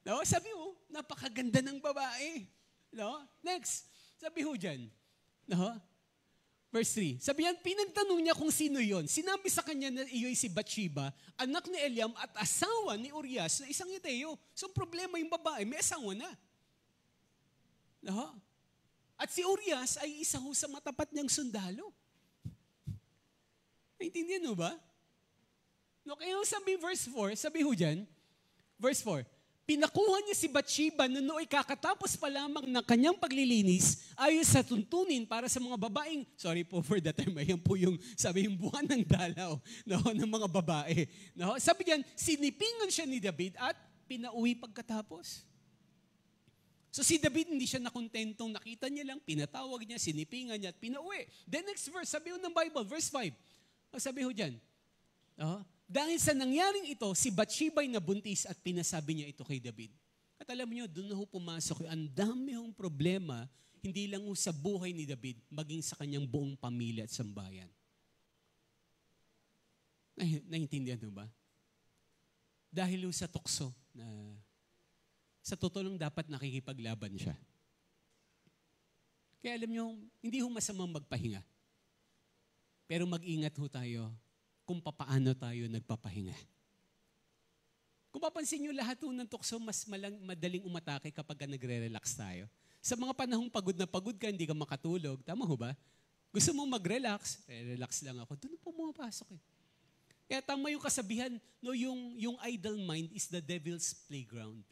No, sabi mo, napakaganda ng babae. No? Next, sabi ho dyan. No? Verse 3. Sabi yan, pinagtanong niya kung sino yon. Sinabi sa kanya na iyo'y si Bathsheba, anak ni Eliam at asawa ni Urias na isang Hiteo. So problema yung babae, may asawa na. No? At si Urias ay isa ho sa matapat niyang sundalo. Naintindihan mo ba? No, kaya sabi verse 4, sabi ho dyan, verse 4, pinakuha niya si Bathsheba na nooy kakatapos pa lamang ng kanyang paglilinis ayon sa tuntunin para sa mga babaeng, sorry po for the term, ayan po yung sabi yung buwan ng dalaw ng mga babae. No? Sabi niyan, sinipingan siya ni David at pinauwi pagkatapos. So si David hindi siya nakontentong, nakita niya lang, pinatawag niya, sinipingan niya at pinauwi. The next verse, sabi ho ng Bible, verse 5, sabi ho dyan, dahil sa nangyaring ito, si Bathsheba ay nabuntis at pinasabi niya ito kay David. At alam niyo, doon na ho pumasok, ang dami hong problema, hindi lang ho sa buhay ni David, maging sa kanyang buong pamilya at sambayan. Naintindihan mo ba? Dahil ho sa tukso na sa totoo lang dapat nakikipaglaban siya. Kaya alam niyo, hindi ho masamang magpahinga. Pero mag-ingat ho tayo kung papaano tayo nagpapahinga. Kung papansin nyo, lahat ng tukso, mas madaling umatake kapag nagre-relax tayo. Sa mga panahong pagod na pagod ka, hindi ka makatulog. Tama ho ba? Gusto mo mag-relax, relax lang ako. Doon po pumapasok eh. Kaya tama yung kasabihan, no, yung idle mind is the devil's playground.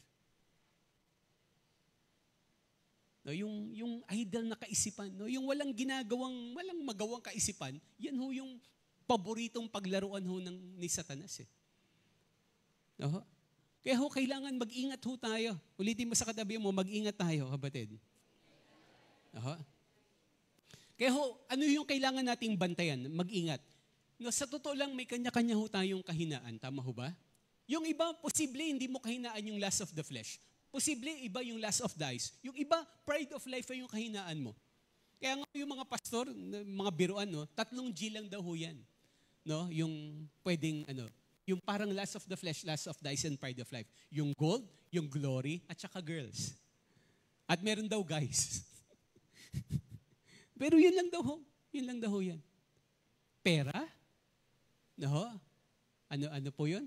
No, yung idle na kaisipan, no, yung walang magawang kaisipan, yan ho yung paboritong paglaruan ho ni Satanas eh. No? Kaya ho, kailangan mag-ingat ho tayo. Ulitin mo sa katabi mo, mag-ingat tayo, kapatid. No? Kaya ho, ano yung kailangan nating bantayan? Mag-ingat. No, sa totoo lang, may kanya-kanya ho tayong kahinaan. Tama ho ba? Yung iba, posible hindi mo kahinaan yung lust of the flesh. Posible, iba yung lust of the eyes. Yung iba, pride of life ay yung kahinaan mo. Kaya nga yung mga pastor, mga biruan, no, 3 G lang daw ho yan. No, yung pwedeng yung parang lust of the flesh, lust of the eyes, and pride of life. Yung gold, yung glory, at saka girls. At meron daw guys. Pero yun lang daw ho yan. Pera? No? Ano po yun?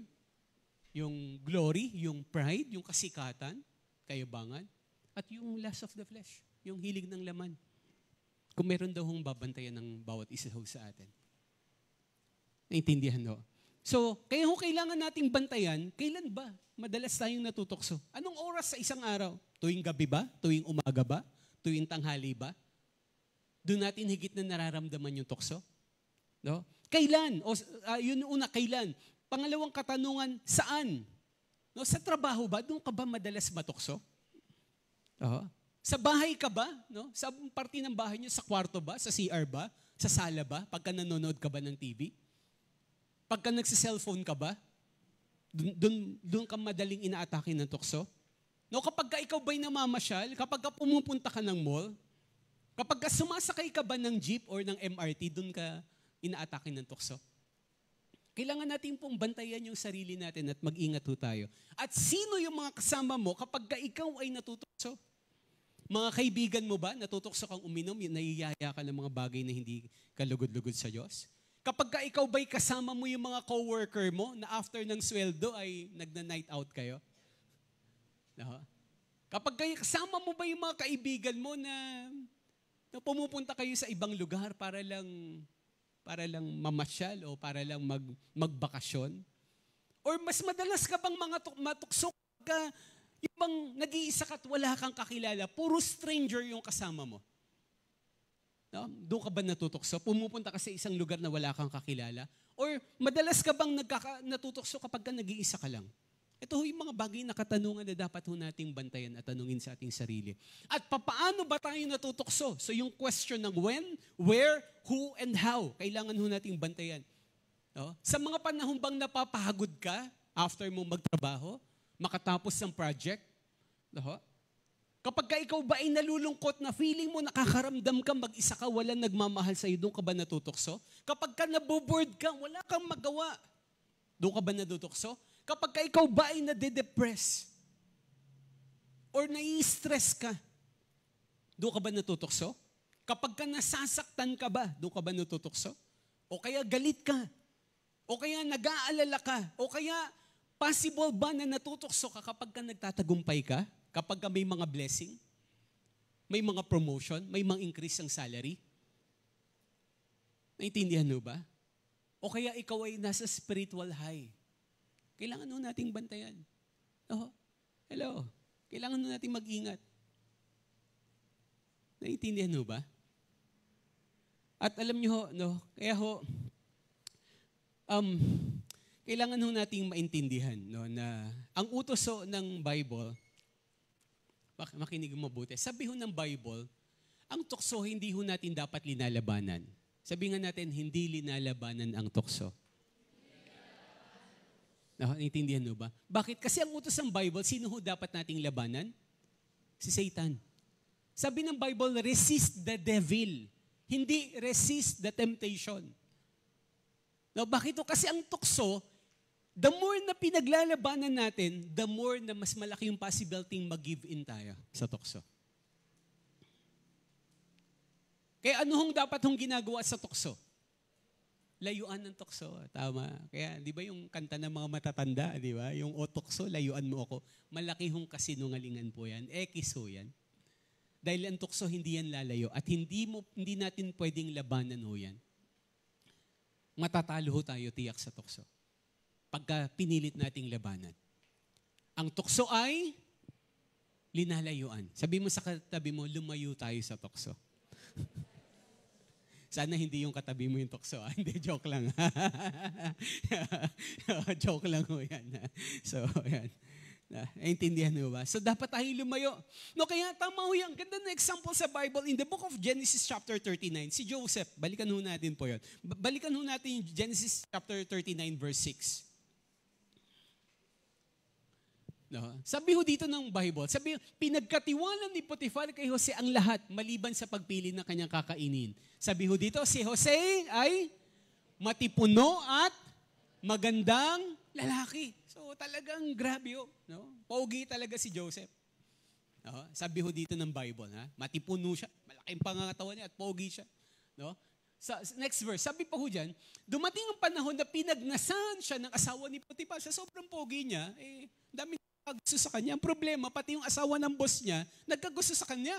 Yung glory, yung pride, yung kasikatan, kayabangan, at yung lust of the flesh, yung hilig ng laman. Kung meron daw hong babantayan ng bawat isa ho sa atin. Naintindihan ho. So, kaya ho kailangan nating bantayan, kailan ba madalas tayong natutokso? Anong oras sa isang araw? Tuwing gabi ba? Tuwing umaga ba? Tuwing tanghali ba? Doon natin higit na nararamdaman yung tukso? No? Kailan? Yun una, kailan? Pangalawang katanungan, saan? No, sa trabaho ba? Doon ka ba madalas matukso? Sa bahay ka ba? No? Sa parte ng bahay niyo, sa kwarto ba? Sa CR ba? Sa sala ba? Pagka nanonood ka ba ng TV? Pagka nagsi-cellphone ka ba? Doon ka madaling inaatake ng tukso? No, kapag ikaw ba'y namamasyal, kapag pumupunta ka ng mall, Kapag sumasakay ka ba ng jeep or ng MRT, doon ka inaatake ng tukso? Kailangan natin pong bantayan yung sarili natin at mag-ingat ho tayo. At sino yung mga kasama mo kapag ka ikaw ay natutukso? Mga kaibigan mo ba, natutukso kang uminom, naiiyaya ka ng mga bagay na hindi kalugod-lugod sa Diyos? Kapag ka ikaw ba'y kasama mo yung mga coworker mo na after ng sweldo ay nagna-night out kayo? No? Kapag kayo, kasama mo ba yung mga kaibigan mo na pumupunta kayo sa ibang lugar para lang mamasyal o para lang magbakasyon? Or mas madalas ka bang matukso ka, yung bang nag-iisa ka at wala kang kakilala, puro stranger yung kasama mo? No? Doon ka ba natutukso? Pumupunta ka sa isang lugar na wala kang kakilala? Or madalas ka bang natutukso kapag ka nag-iisa ka lang? Ito yung mga bagay na katanungan na dapat ho nating bantayan at tanungin sa ating sarili. At papaano ba tayo natutukso? So yung question ng when, where, who, and how, kailangan ho nating bantayan. No? Sa mga panahon bang napapahagod ka after mo magtrabaho, makatapos ng project? No? Kapag ka ikaw ba ay nalulungkot na feeling mo, nakakaramdam ka, mag-isa ka, walang nagmamahal sa'yo, doon ka ba natutukso? Kapag ka naboboard ka, wala kang magawa, doon ka ba natutukso? Kapag ka ikaw ba ay nade-depress or nai-stress ka, doon ka ba natutukso? Kapag ka nasasaktan ka ba, doon ka ba natutukso? O kaya galit ka? O kaya nag-aalala ka? O kaya possible ba na natutukso ka kapag ka nagtatagumpay ka? Kapag ka may mga blessing? May mga promotion? May mga increase ng salary? Naintindihan mo ba? O kaya ikaw ay nasa spiritual high? Kailangan nun nating bantayan. Oh, hello. Kailangan nun nating mag-ingat. Naintindihan mo ba? At alam niyo, no, kaya kailangan nun nating maintindihan, no, na ang utos ng Bible, makinig mabuti. Sabi ho ng Bible, ang tukso hindi ho natin dapat linalabanan. Sabi nga natin, hindi linalabanan ang tukso. Naintindihan mo ba? Bakit? Kasi ang utos ng Bible, sino ho dapat nating labanan? Si Satan. Sabi ng Bible, resist the devil. Hindi resist the temptation. Now, bakit ito? Kasi ang tukso, the more na pinaglalabanan natin, the more na mas malaki yung possibility mag-give in tayo sa tukso. Kaya ano hong dapat hong ginagawa sa tukso? Layuan ng tukso. Tama. Kaya, di ba yung kanta ng mga matatanda, di ba? Yung o tukso, layuan mo ako. Malaki hong kasinungalingan po yan. Ekis ho yan. Dahil ang tukso, hindi yan lalayo. At hindi natin pwedeng labanan ho yan. Matatalo ho tayo tiyak sa tukso. Pagka pinilit nating labanan. Ang tukso ay linalayuan. Sabi mo sa katabi mo, lumayo tayo sa tukso. Sana hindi yung katabi mo yung tukso. Hindi, joke lang. Joke lang ho yan. So, yan. Naintindihan mo ba? So, dapat tayo lumayo. No, kaya tama ho yan. Ganda na example sa Bible. In the book of Genesis chapter 39, si Joseph, balikan ho natin po yun. Balikan ho natin yung Genesis chapter 39 verse 6. No? Sabi ho dito ng Bible, sabi, pinagkatiwalan ni Potifar kay Jose ang lahat maliban sa pagpili ng kanyang kakainin. Sabi ho dito, si Jose ay matipuno at magandang lalaki. So talagang grabe ho. No? Pogi talaga si Joseph. No? Sabi ho dito ng Bible, ha? Matipuno siya, malaking pangangatawan niya at pogi siya. No? Sa next verse, sabi pa ho dyan, dumating ang panahon na pinagnasan siya ng asawa ni Potifar. Sa sobrang pogi niya, dami nagkagusto sa kanya. Ang problema, pati yung asawa ng boss niya, nagkagusto sa kanya.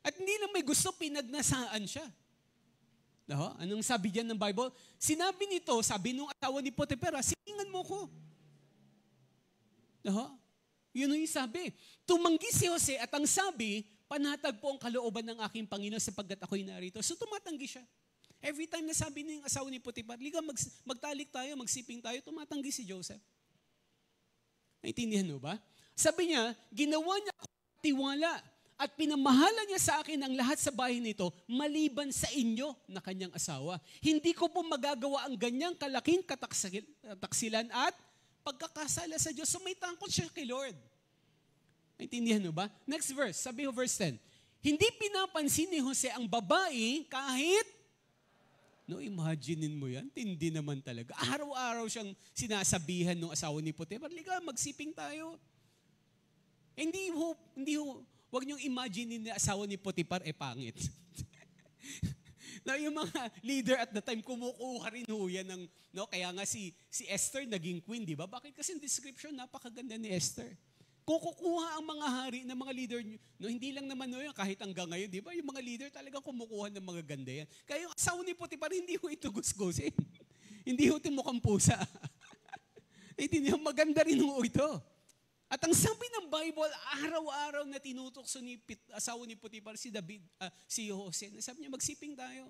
At hindi lang may gusto, pinagnasaan siya. No? Anong sabi diyan ng Bible? Sinabi nito, sabi nung asawa ni Potifar, silingan mo ko. No? Yun yung sabi. Tumanggi si Jose at ang sabi, panatag po ang kalooban ng aking Panginoon sapagkat ako'y narito. So tumatanggi siya. Every time na sabi ng asawa ni Potifar, liga magtalik tayo, magsiping tayo, tumatanggi si Joseph. Naintindihan mo ba? Sabi niya, ginawa niya ako tiwala at pinamahala niya sa akin ang lahat sa bahay nito maliban sa inyo na kanyang asawa. Hindi ko po magagawa ang ganyang kalaking kataksilan at pagkakasala sa Diyos. So may tangkol siya kay Lord. Naintindihan mo ba? Next verse, sabi ho verse 10. Hindi pinapansin ni Jose ang babae kahit, imaginein mo yan, tindi naman talaga. Araw-araw siyang sinasabihan ng asawa ni Potiphar, liga, magsiping tayo. Hindi ho, wag niyong imaginein na asawa ni Potiphar pangit. Na yung mga leader at the time, kumukuha rin ho yan ng, kaya nga si Esther naging queen, di ba? Bakit? Kasi yung description, napakaganda ni Esther. Kukuha ang mga hari ng mga leader, hindi lang naman yun, kahit hanggang ngayon, di ba? Yung mga leader talaga kumukuha ng mga ganda yan. Kaya yung asawa ni Potiphar, hindi ho ito gusgusin. Hindi ho ito mukhang pusa. Hindi maganda rin ho ito. At ang sabi ng Bible, araw-araw na tinutokso ni asawa ni Potiphar, si Jose, sabi niya, magsiping tayo.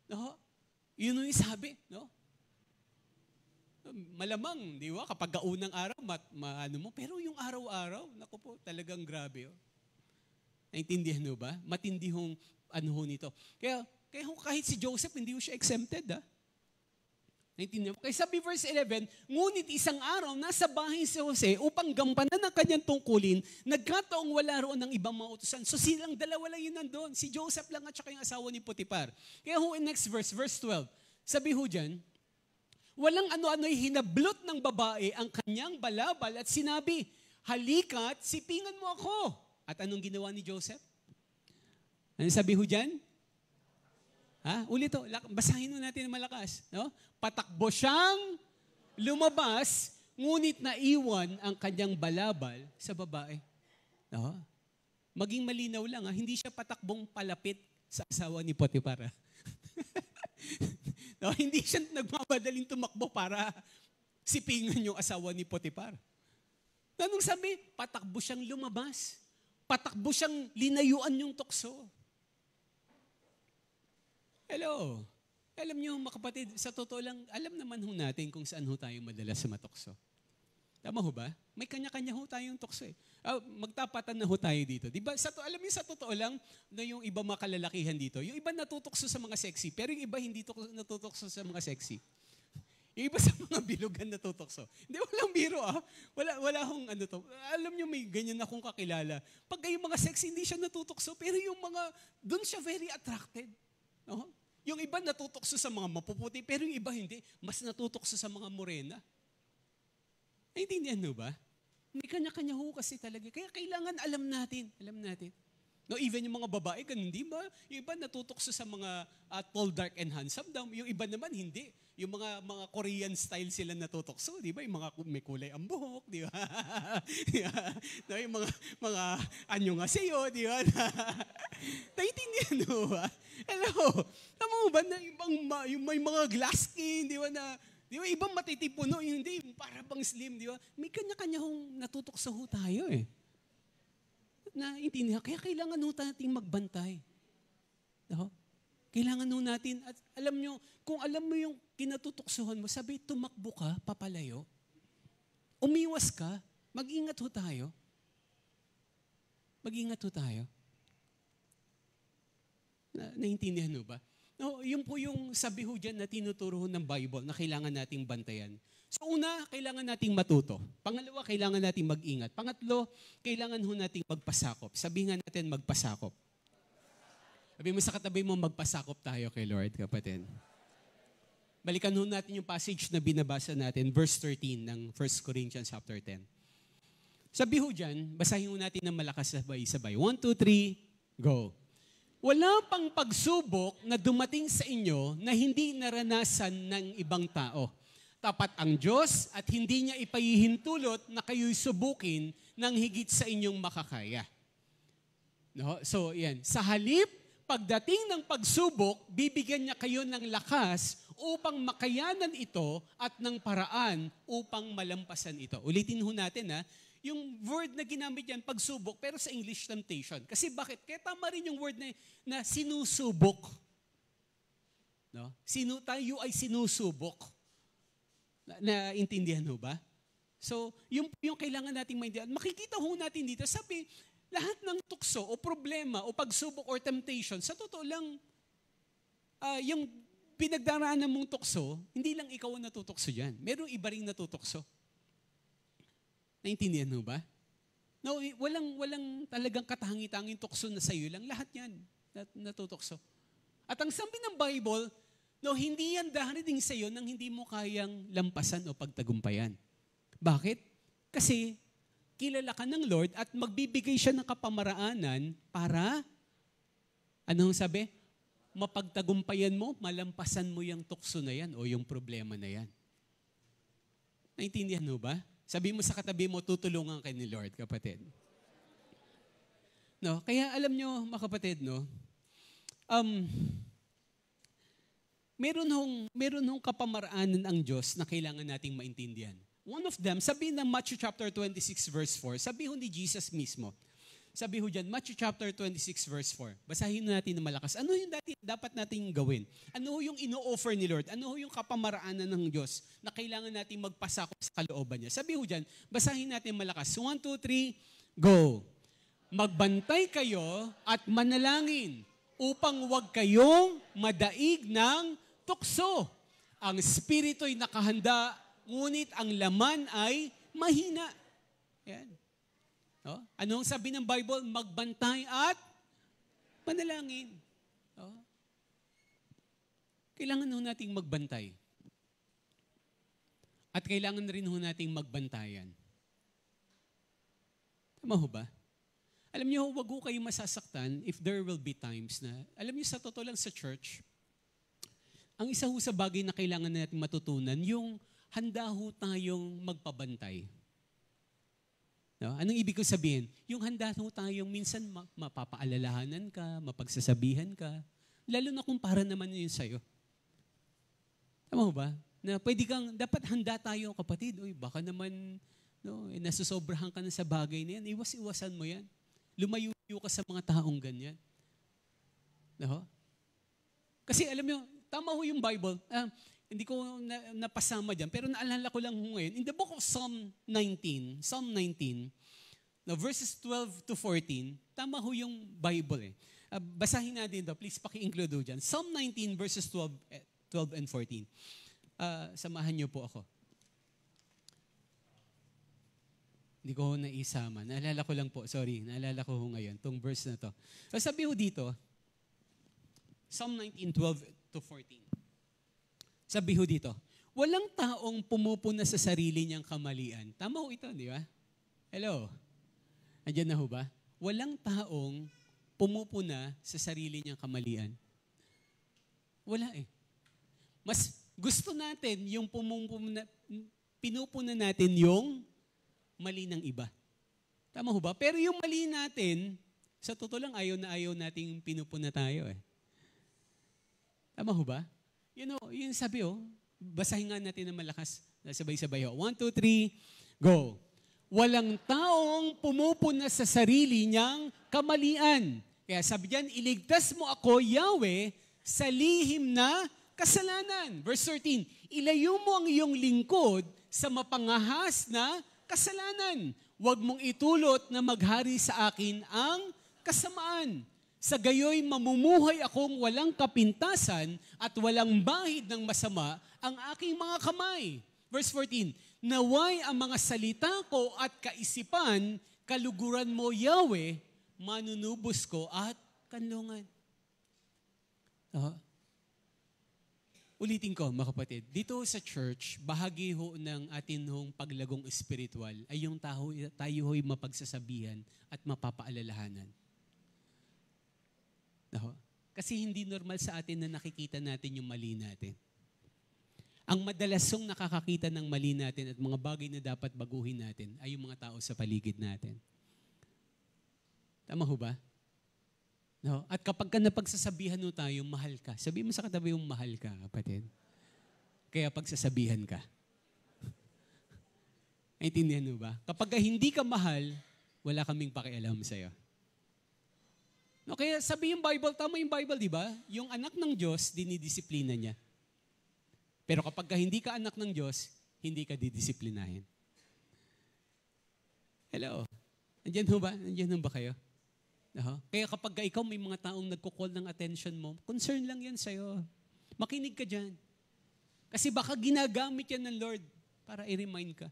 No? Yun yung sabi. No? Malamang, di ba? Kapag unang araw, pero yung araw-araw, naku po, talagang grabe. Naintindihan mo ba? Matindi hong nito. Kaya kahit si Joseph, hindi siya exempted. Naintindihan mo? Kaya sabi verse 11, ngunit isang araw, nasa bahay si Jose upang gampanan ang kanyang tungkulin, nagkataong wala roon ng ibang mga utusan. So silang dalawa lang yun nandun. Si Joseph lang at saka yung asawa ni Potiphar. Kaya in next verse 12, sabi ho dyan, walang ano-ano'y hinablot ng babae ang kanyang balabal at sinabi, halika't sipingan mo ako. At anong ginawa ni Joseph? Ano sabi ho dyan? Ulit to. Basahin natin ng malakas. No? Patakbo siyang lumabas, ngunit naiwan ang kanyang balabal sa babae. No? Maging malinaw lang, hindi siya patakbong palapit sa asawa ni Potiphar. No, hindi siya nagmamadaling tumakbo para sipingan yung asawa ni Potiphar. Anong sabi? Patakbo siyang lumabas. Patakbo siyang linayuan yung tukso. Hello. Alam niyo, mga kapatid, sa totoo lang, alam naman ho natin kung saan ho tayo madalas sa matukso. Tama ho ba? May kanya-kanya ho tayong tukso magtapatan na ho tayo dito. Diba? Alam niyo, sa totoo lang, na yung iba mga kalalakihan dito, yung iba natutukso sa mga sexy, pero yung iba hindi natutukso sa mga sexy. Yung iba sa mga bilugan natutukso. Hindi, walang biro Wala hong to. Alam niyo, may ganyan akong kakilala. Pag yung mga sexy, hindi siya natutukso, pero yung mga, doon siya very attracted. No? Yung iba natutukso sa mga mapuputi, pero yung iba hindi. Mas natutukso sa mga morena. Naintindihan mo ba? May kanya-kanya ho kasi talaga. Kaya kailangan alam natin. No, even yung mga babae, ganun, di ba? Yung iba natutokso sa mga tall, dark, and handsome. Yung iba naman, hindi. Yung mga Korean style sila natutokso, di ba? Yung mga may kulay ang buhok, di ba? No, yung mga anyo nga sa'yo, di ba? Naiintindihan mo ba? Hello? Tama mo ba na yung may mga glass skin, di ba na, di ba, ibang matitipuno, hindi, para bang slim, di ba? May kanya-kanya hong natutokso ho tayo Naintindihan. Kaya kailangan ho natin magbantay. No? Kailangan ho natin, at alam nyo, kung alam mo yung kinatutoksohan mo, sabi, tumakbo ka, papalayo. Umiwas ka, mag-ingat ho tayo. Mag-ingat ho tayo. Naintindihan ho ba? No, yun po yung sabi ho dyan na tinuturo ng Bible na kailangan nating bantayan. So una, kailangan nating matuto. Pangalawa, kailangan nating mag-ingat. Pangatlo, kailangan ho nating magpasakop. Sabihin natin magpasakop. Sabi mo sa katabi mo, magpasakop tayo kay Lord, kapatid. Balikan ho natin yung passage na binabasa natin, verse 13 ng 1 Corinthians chapter 10. Sabi ho dyan, basahin ho natin ng malakas sabay-sabay. 1, 2, 3, go. Wala pang pagsubok na dumating sa inyo na hindi naranasan ng ibang tao. Tapat ang Diyos at hindi niya ipahihintulot na kayo'y subukin ng higit sa inyong makakaya. No? So, yan. Sa halip, pagdating ng pagsubok, bibigyan niya kayo ng lakas upang makayanan ito at ng paraan upang malampasan ito. Ulitin ho natin yung word na ginamit yan, pagsubok, pero sa English temptation. Kasi bakit? Kaya tama rin yung word na sinusubok. No? Tayo ay sinusubok. Naintindihan ho ba? So, yung kailangan nating maintindihan. Makikita ho natin dito, sabi, lahat ng tukso o problema o pagsubok or temptation, sa totoo lang, yung pinagdaraanan mong tukso, hindi lang ikaw ang natutokso dyan. Merong iba ring natutokso. Naintindihan mo ba? No, walang talagang katangi-tanging tukso na sa iyo lang. Lahat yan natutukso. At ang sabi ng Bible, no, hindi yan darating sa iyo nang hindi mo kayang lampasan o pagtagumpayan. Bakit? Kasi kilala ka ng Lord at magbibigay siya ng kapamaraanan para, anong sabi? Mapagtagumpayan mo, malampasan mo yung tukso na yan o yung problema na yan. Naintindihan mo ba? Sabi mo sa katabi mo, tutulungan ka ni Lord, kapatid. No, kaya alam nyo, mga kapatid, no, meron hong kapamaraanan ang Diyos na kailangan nating maintindihan. One of them, sabi ng Matthew chapter 26 verse 4, sabi ho ni Jesus mismo, sabi ho dyan, Matthew chapter 26 verse 4, basahin natin na malakas. Ano yung dapat nating gawin? Ano yung ino-offer ni Lord? Ano yung kapamaraanan ng Diyos na kailangan nating magpasakop sa kalooban niya? Sabi ho dyan, basahin natin malakas. 1, 2, 3, go! Magbantay kayo at manalangin upang huwag kayong madaig ng tukso. Ang espiritu'y nakahanda, ngunit ang laman ay mahina. Yan. No? Anong sabi ng Bible? Magbantay at manalangin. No? Kailangan ho nating magbantay. At kailangan rin ho nating magbantayan. Tama ho ba? Alam niyo, wag ho kayong masasaktan if there will be times na, alam niyo, sa totoo lang sa church, ang isa ho sa bagay na kailangan natin matutunan, yung handa ho tayong magpabantay. No? Anong ibig ko sabihin? Yung handa ho tayong minsan mapapaalalahanan ka, mapagsasabihan ka, lalo na kung para naman yun sa'yo. Tama ho ba? Na pwede kang, dapat handa tayo, kapatid. Uy, baka naman, no, nasusobrahan ka na sa bagay na yan. Iwas-iwasan mo yan. Lumayo ka sa mga taong ganyan. No? Kasi alam mo, tama ho yung Bible. Hindi ko napasama dyan, pero naalala ko lang ngayon. In the book of Psalm 19, now verses 12 to 14, tama ho yung Bible eh. Basahin natin ito. Please paki-include ho dyan. Psalm 19 verses 12 and 14. Samahan niyo po ako. Hindi ko ho naisama. Naalala ko lang po. Sorry. Naalala ko ho ngayon. Itong verse na to. Sabi ho dito, Psalm 19, 12 to 14. Sabi ho dito, walang taong pumupuna sa sarili niyang kamalian. Tama ho ito, di ba? Hello? Andiyan na ho ba? Walang taong pumupuna sa sarili niyang kamalian. Wala eh. Mas gusto natin yung pinupuna natin yung mali ng iba. Tama ho ba? Pero yung mali natin, sa totoo lang ayaw nating pinupuna tayo eh. Tama ho ba? Yun sabi basahin nga natin ng malakas. Sabay-sabay ho. 1, 2, 3, go. Walang taong pumupuna sa sarili niyang kamalian. Kaya sabi diyan, iligtas mo ako, Yahweh, sa lihim na kasalanan. Verse 13, ilayo mo ang iyong lingkod sa mapangahas na kasalanan. Huwag mong itulot na maghari sa akin ang kasamaan. Sa gayoy mamumuhay akong walang kapintasan at walang bahid ng masama ang aking mga kamay. Verse 14, naway ang mga salita ko at kaisipan, kaluguran mo, Yahweh, manunubos ko at kanlungan. Ulitin ko, mga kapatid, dito sa church, bahagi ho ng atin hong paglagong espiritual ay yung tayo ho'y mapagsasabihan at mapapaalalahanan. Kasi hindi normal sa atin na nakikita natin yung mali natin. Ang madalasong nakakakita ng mali natin at mga bagay na dapat baguhin natin ay yung mga tao sa paligid natin. Tama ho ba? No? At kapag ka napagsasabihan mo tayo, mahal ka. Sabi mo sa katabi yung mahal ka, kapatid. Kaya pagsasabihan ka. Naintindihan mo ba? Kapag ka hindi ka mahal, wala kaming pakialam sa'yo. No, kaya sabi yung Bible, tama yung Bible, di ba? Yung anak ng Diyos, dinidisiplina niya. Pero kapag ka hindi ka anak ng Diyos, hindi ka didisiplinahin. Hello? Nandiyan ho ba? Nandiyan ho ba kayo? Kaya kapag ikaw may mga taong nagko-call ng attention mo, concern lang yan sa'yo. Makinig ka dyan. Kasi baka ginagamit yan ng Lord para i-remind ka.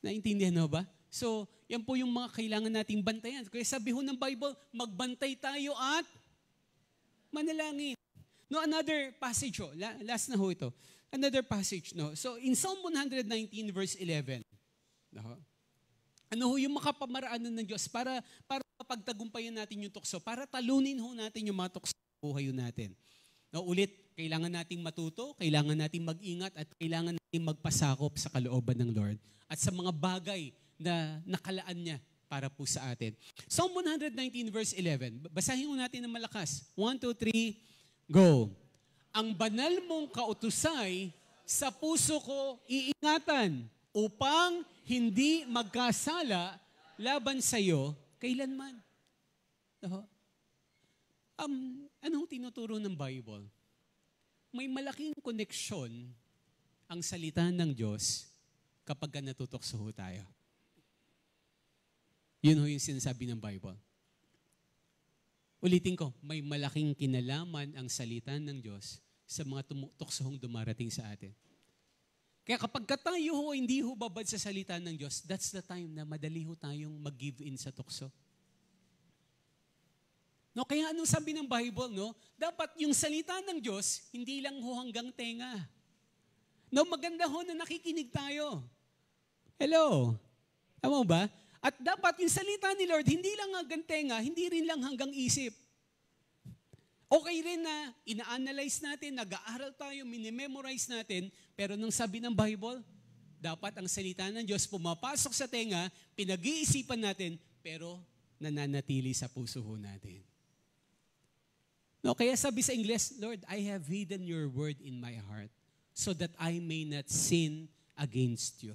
Naintindihan mo ba? So, yan po yung mga kailangan nating bantayan. Kaya sabi ho ng Bible, magbantay tayo at manalangin. No, another passage ho. Last na ho ito. Another passage, no? So, in Psalm 119 verse 11, no? Ano ho yung makapamaraanan ng Diyos para mapagtagumpayan natin yung tukso, para talunin ho natin yung mga tukso sa buhay natin. No, ulit, kailangan nating matuto, kailangan nating mag-ingat, at kailangan nating magpasakop sa kalooban ng Lord at sa mga bagay na nakalaan niya para po sa atin. Psalm 119 verse 11. Basahin mo natin ng malakas. 1, 2, 3, go. Ang banal mong kautusay sa puso ko iingatan upang hindi magkasala laban sa iyo kailanman. Anong tinuturo ng Bible? May malaking koneksyon ang salita ng Diyos kapag natutokso ho tayo. Yun ho yung sinasabi ng Bible. Ulitin ko, may malaking kinalaman ang salita ng Diyos sa mga tuksohong dumarating sa atin. Kaya kapag tayo ho hindi ho babad sa salita ng Diyos, that's the time na madali ho tayong mag-give in sa tukso. No, kaya anong sabi ng Bible, no? Dapat yung salita ng Diyos, hindi lang ho hanggang tenga. No, maganda ho na nakikinig tayo. Hello? Tama ba? At dapat yung salita ni Lord, hindi lang hanggang tenga, hindi rin lang hanggang isip. Okay rin na ina-analyze natin, nag-aaral tayo, minimemorize natin, pero nung sabi ng Bible, dapat ang salita ng Diyos pumapasok sa tenga, pinag-iisipan natin, pero nananatili sa puso ho natin. No, kaya sabi sa English, Lord, I have hidden your word in my heart so that I may not sin against you.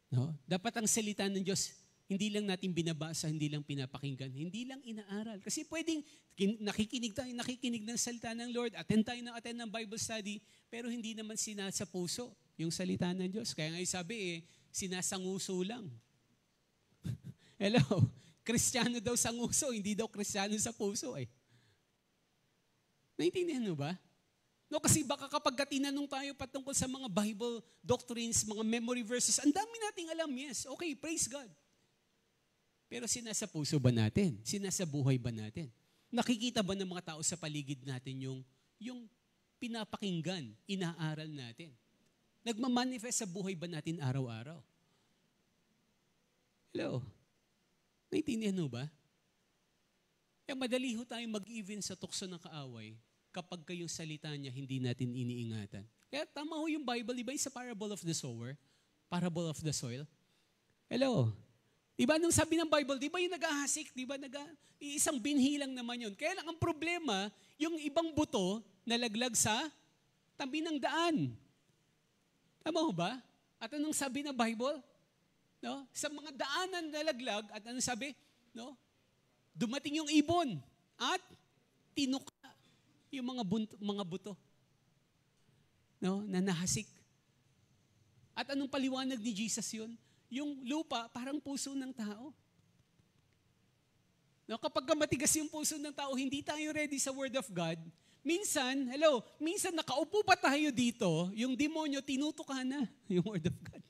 No? Dapat ang salita ng Diyos, hindi lang natin binabasa, hindi lang pinapakinggan, hindi lang inaaral. Kasi pwedeng nakikinig ng salita ng Lord, attend ng Bible study, pero hindi naman sinasa puso yung salita ng Diyos. Kaya nga sabi sinasanguso lang. Hello? Kristiyano daw sa nguso, hindi daw Kristiyano sa puso Naintindihan mo ba? No, kasi baka kapag tinanong tayo patungkol sa mga Bible doctrines, mga memory verses, ang dami nating alam, yes. Okay, praise God. Pero sinasa puso ba natin? Sinasa buhay ba natin? Nakikita ba ng mga tao sa paligid natin yung pinapakinggan, inaaral natin? Nagmamanifest sa buhay ba natin araw-araw? Hello? Naintindihan mo ba? Kaya madali ho tayong mag-even sa tukso ng kaaway kapag kayong salita niya hindi natin iniingatan. Kaya tama ho yung Bible, di ba sa parable of the sower? Parable of the soil? Hello? Di ba nung sabi ng Bible, di ba yung nag-ahasik? Di ba isang binhi lang naman yun. Kaya lang ang problema, yung ibang buto nalaglag sa tabi ng daan. Tama ho ba? At anong sabi ng Bible? No? Sa mga daanan nalaglag, at anong sabi? No? Dumating yung ibon at tinuka yung mga buto. No? Na nahasik. At anong paliwanag ni Jesus yun? Yung lupa, parang puso ng tao. No, kapag matigas yung puso ng tao, hindi tayo ready sa Word of God. Minsan nakaupo pa tayo dito, yung demonyo, tinutukan na yung Word of God.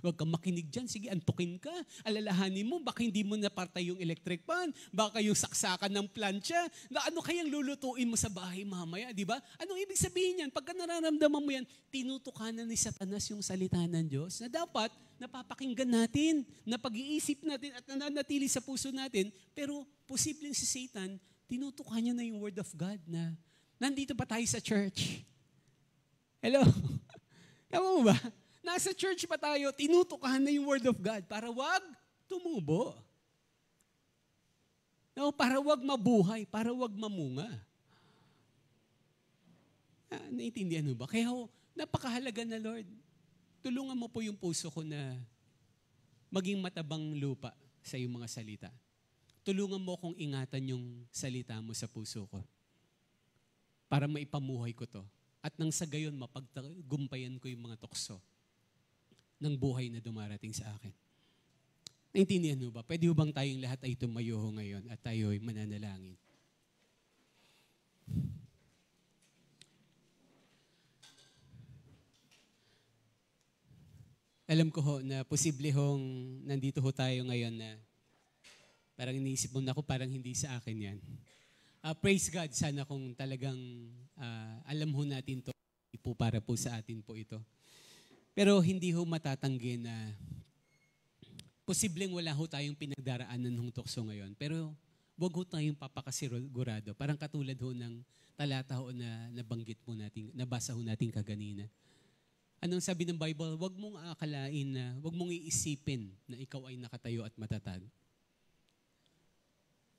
Huwag kang makinig dyan, sige, antukin ka. Alalahanin mo, baka hindi mo napatay yung electric fan, baka yung saksakan ng plancha, na ano kayang lulutuin mo sa bahay mamaya, di ba? Anong ibig sabihin yan? Pagka nararamdaman mo yan, tinutukanan ni Satanas yung salita ng Diyos na dapat napapakinggan natin, na pag-iisip natin at nananatili sa puso natin, pero posibleng si Satan, tinutukan niya na yung Word of God na nandito pa tayo sa church. Hello? Tama mo ba? Nasa church pa tayo, tinutukahan na yung Word of God para wag tumubo. No, para wag mabuhay, para wag mamunga. Naintindihan mo ba? Kaya napakahalaga na, Lord, tulungan mo po yung puso ko na maging matabang lupa sa iyong mga salita. Tulungan mo kong ingatan yung salita mo sa puso ko para maipamuhay ko to. At nang sa gayon, mapagtagumpayan ko yung mga tukso ng buhay na dumarating sa akin. Naintindihan mo ba? Pwede mo bang tayong lahat ay tumayo ngayon at tayo ay mananalangin? Alam ko ho na posible hong nandito ho tayo ngayon na parang iniisip mo na ako, parang hindi sa akin yan. Praise God, sana kung talagang alam ho natin to po para po sa atin po ito. Pero hindi ho matatanggi na posibleng wala ho tayong pinagdaraanan ng tukso ngayon. Pero wag ho tayong papakasigurado. Parang katulad ho ng talata ho na nabanggit po natin, nabasa ho natin kaganina. Anong sabi ng Bible? Wag mong aakalain na, wag mong iisipin na ikaw ay nakatayo at matatag.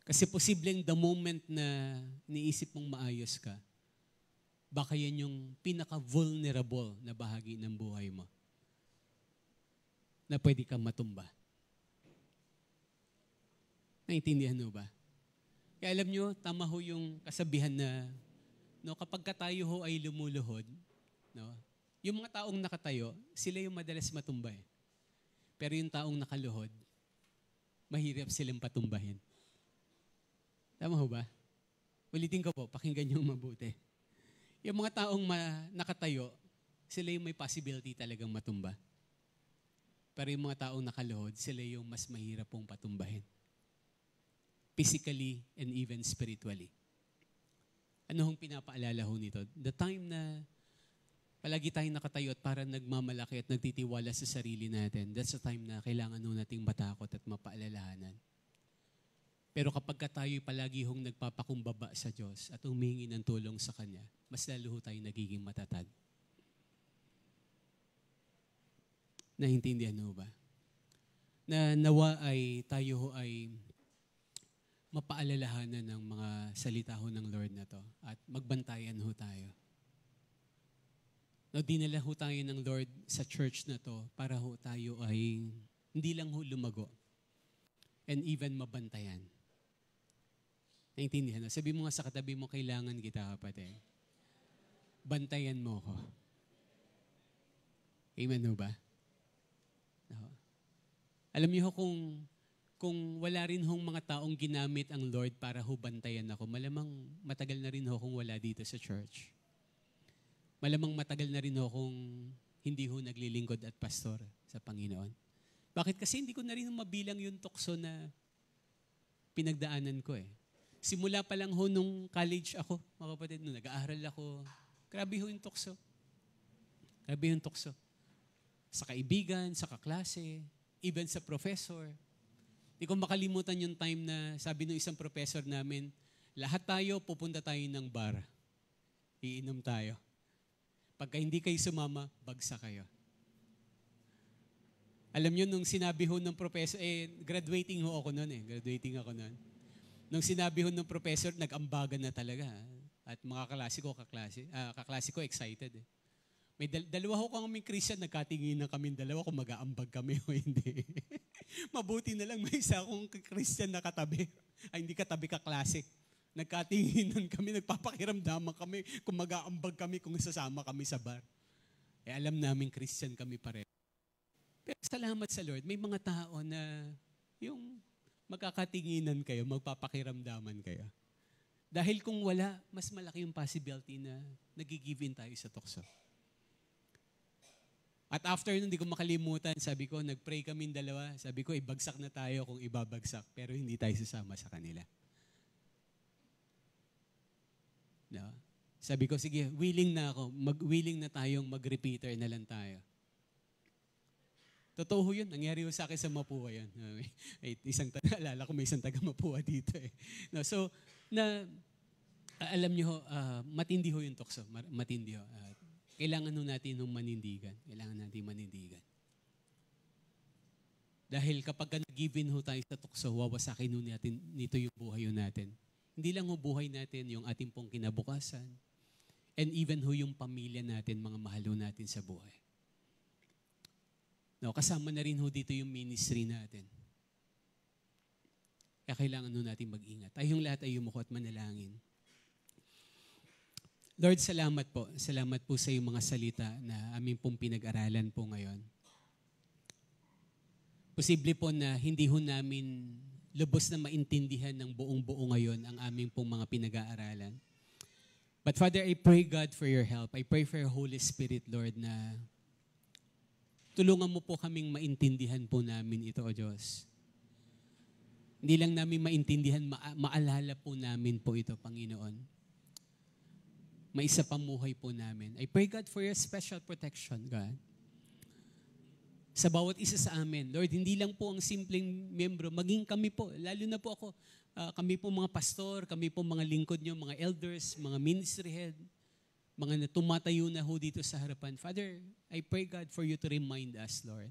Kasi posibleng the moment na niisip mong maayos ka, baka yan yung pinaka-vulnerable na bahagi ng buhay mo na pwede kang matumba. Naintindihan mo ba? Kaya alam nyo, tama ho yung kasabihan na kapag tayo ho ay lumuluhod, yung mga taong nakatayo, sila yung madalas matumba eh. Pero yung taong nakaluhod, mahirap silang patumbahin. Tama ho ba? Ulitin ko po, pakinggan nyo mabuti. Yung mga taong nakatayo, sila yung may possibility talagang matumba. Pero yung mga taong nakaluhod, sila yung mas mahirap pong patumbahin. Physically and even spiritually. Ano hong pinapaalala ho nito? The time na palagi tayong nakatayo at parang nagmamalaki at nagtitiwala sa sarili natin, that's the time na kailangan nun nating matakot at mapaalalahanan. Pero kapag tayo palagi hong nagpapakumbaba sa Diyos at humingi ng tulong sa Kanya, mas lalo tayong nagiging matatag. Naintindihan mo ba? Na nawa ay tayo ay mapaalalahanan ng mga salita ho ng Lord na to at magbantayan ho tayo. Dinala ho tayo ng Lord sa church na to para ho tayo ay hindi lang ho lumago and even mabantayan. Naintindihan mo? Sabi mo nga sa katabi mo, kailangan kita kapatid. Bantayan mo ko. Amen ho ba? Alam niyo ho kung wala rin hong mga taong ginamit ang Lord para ho bantayan ako, malamang matagal na rin ho kung wala dito sa church. Malamang matagal na rin ho kung hindi ho naglilingkod at pastor sa Panginoon. Bakit? Kasi hindi ko na rin mabilang yung tukso na pinagdaanan ko eh. Simula pa lang ho nung college ako, mga kapatid, nung nag-aaral ako, grabe ho yung tukso. Grabe yung tukso. Sa kaibigan, sa kaklase, even sa professor. Hindi ko makalimutan yung time na sabi ng isang professor namin, lahat tayo pupunta tayo ng bar. Iinom tayo. Pagka hindi kayo sumama, bagsak kayo. Alam nyo, nung sinabi ho ng professor, graduating ho ako noon Graduating ako noon. Nung sinabi ho ng professor, nag-ambagan na talaga. At mga kaklase ko excited eh. May dalawa ho kaming Christian, nagkatingin na kami dalawa kung mag-aambag kami o hindi. Mabuti na lang may isa akong Christian na katabi. Ay, hindi katabi, kaklase. Nagkatinginan kami, nagpapakiramdaman kami kung mag-aambag kami, kung sasama kami sa bar. Alam namin Christian kami pareho. Pero salamat sa Lord, may mga tao na yung magkakatinginan kayo, magpapakiramdaman kayo. Dahil kung wala, mas malaki yung possibility na nag-give in tayo sa tukso. At after nun, hindi ko makalimutan, sabi ko, nag-pray kami dalawa. Sabi ko, ibagsak na tayo kung ibabagsak, pero hindi tayo sasama sa kanila. No? Sabi ko, sige, willing na ako. Willing na tayong mag-repeater na lang tayo. Totoo yun. Nangyari sa akin sa Mapua yun. Alala ko may isang taga Mapua dito eh. No, so, alam nyo, matindi ho yung tukso. Matindi ho. Kailangan natin ng manindigan. Kailangan natin manindigan. Dahil kapag nag-give in ho tayo sa tukso, wawasakin natin nito yung buhay natin. Hindi lang ho buhay natin, yung ating pong kinabukasan, and even ho yung pamilya natin, mga mahalo natin sa buhay. No, kasama na rin ho dito yung ministry natin. Kaya kailangan ho natin mag-ingat. Tayong lahat ay yumuko at manalangin. Lord, salamat po. Salamat po sa iyong mga salita na aming pong pinag-aralan po ngayon. Posible po na hindi ho namin lubos na maintindihan ng buong-buo ngayon ang aming pong mga pinag-aaralan. But Father, I pray God for your help. I pray for your Holy Spirit, Lord, na Tulungan mo po kaming maintindihan po namin ito, O Diyos. Hindi lang namin maintindihan, maalala po namin po ito, Panginoon. Maisa pamuhay po namin. I pray, God, for your special protection, God. Sa bawat isa sa amin. Lord, hindi lang po ang simpleng miyembro, maging kami po, lalo na po ako, kami po mga pastor, kami po mga lingkod nyo, mga elders, mga ministry head, mga tumatayo na ho dito sa harapan. Father, I pray, God, for you to remind us, Lord,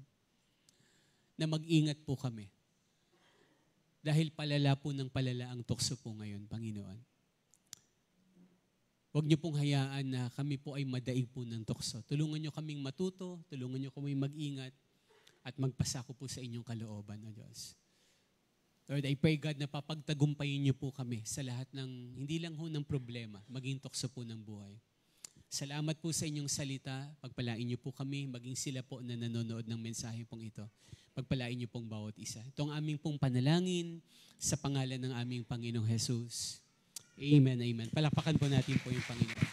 na mag-ingat po kami. Dahil palala po ng palala ang tukso po ngayon, Panginoon. Huwag niyo pong hayaan na kami po ay madaig po ng tukso. Tulungan niyo kaming matuto, tulungan niyo kaming mag-ingat, at magpasako po sa inyong kalooban, O Diyos. Lord, I pray, God, na papagtagumpayin niyo po kami sa lahat ng, hindi lang ho ng problema, maging tukso po ng buhay. Salamat po sa inyong salita. Pagpalain niyo po kami, maging sila po na nanonood ng mensahe pong ito. Pagpalain niyo pong bawat isa. Itong aming pong panalangin sa pangalan ng aming Panginoong Jesus. Amen, amen. Palakpakan po natin po yung Panginoon.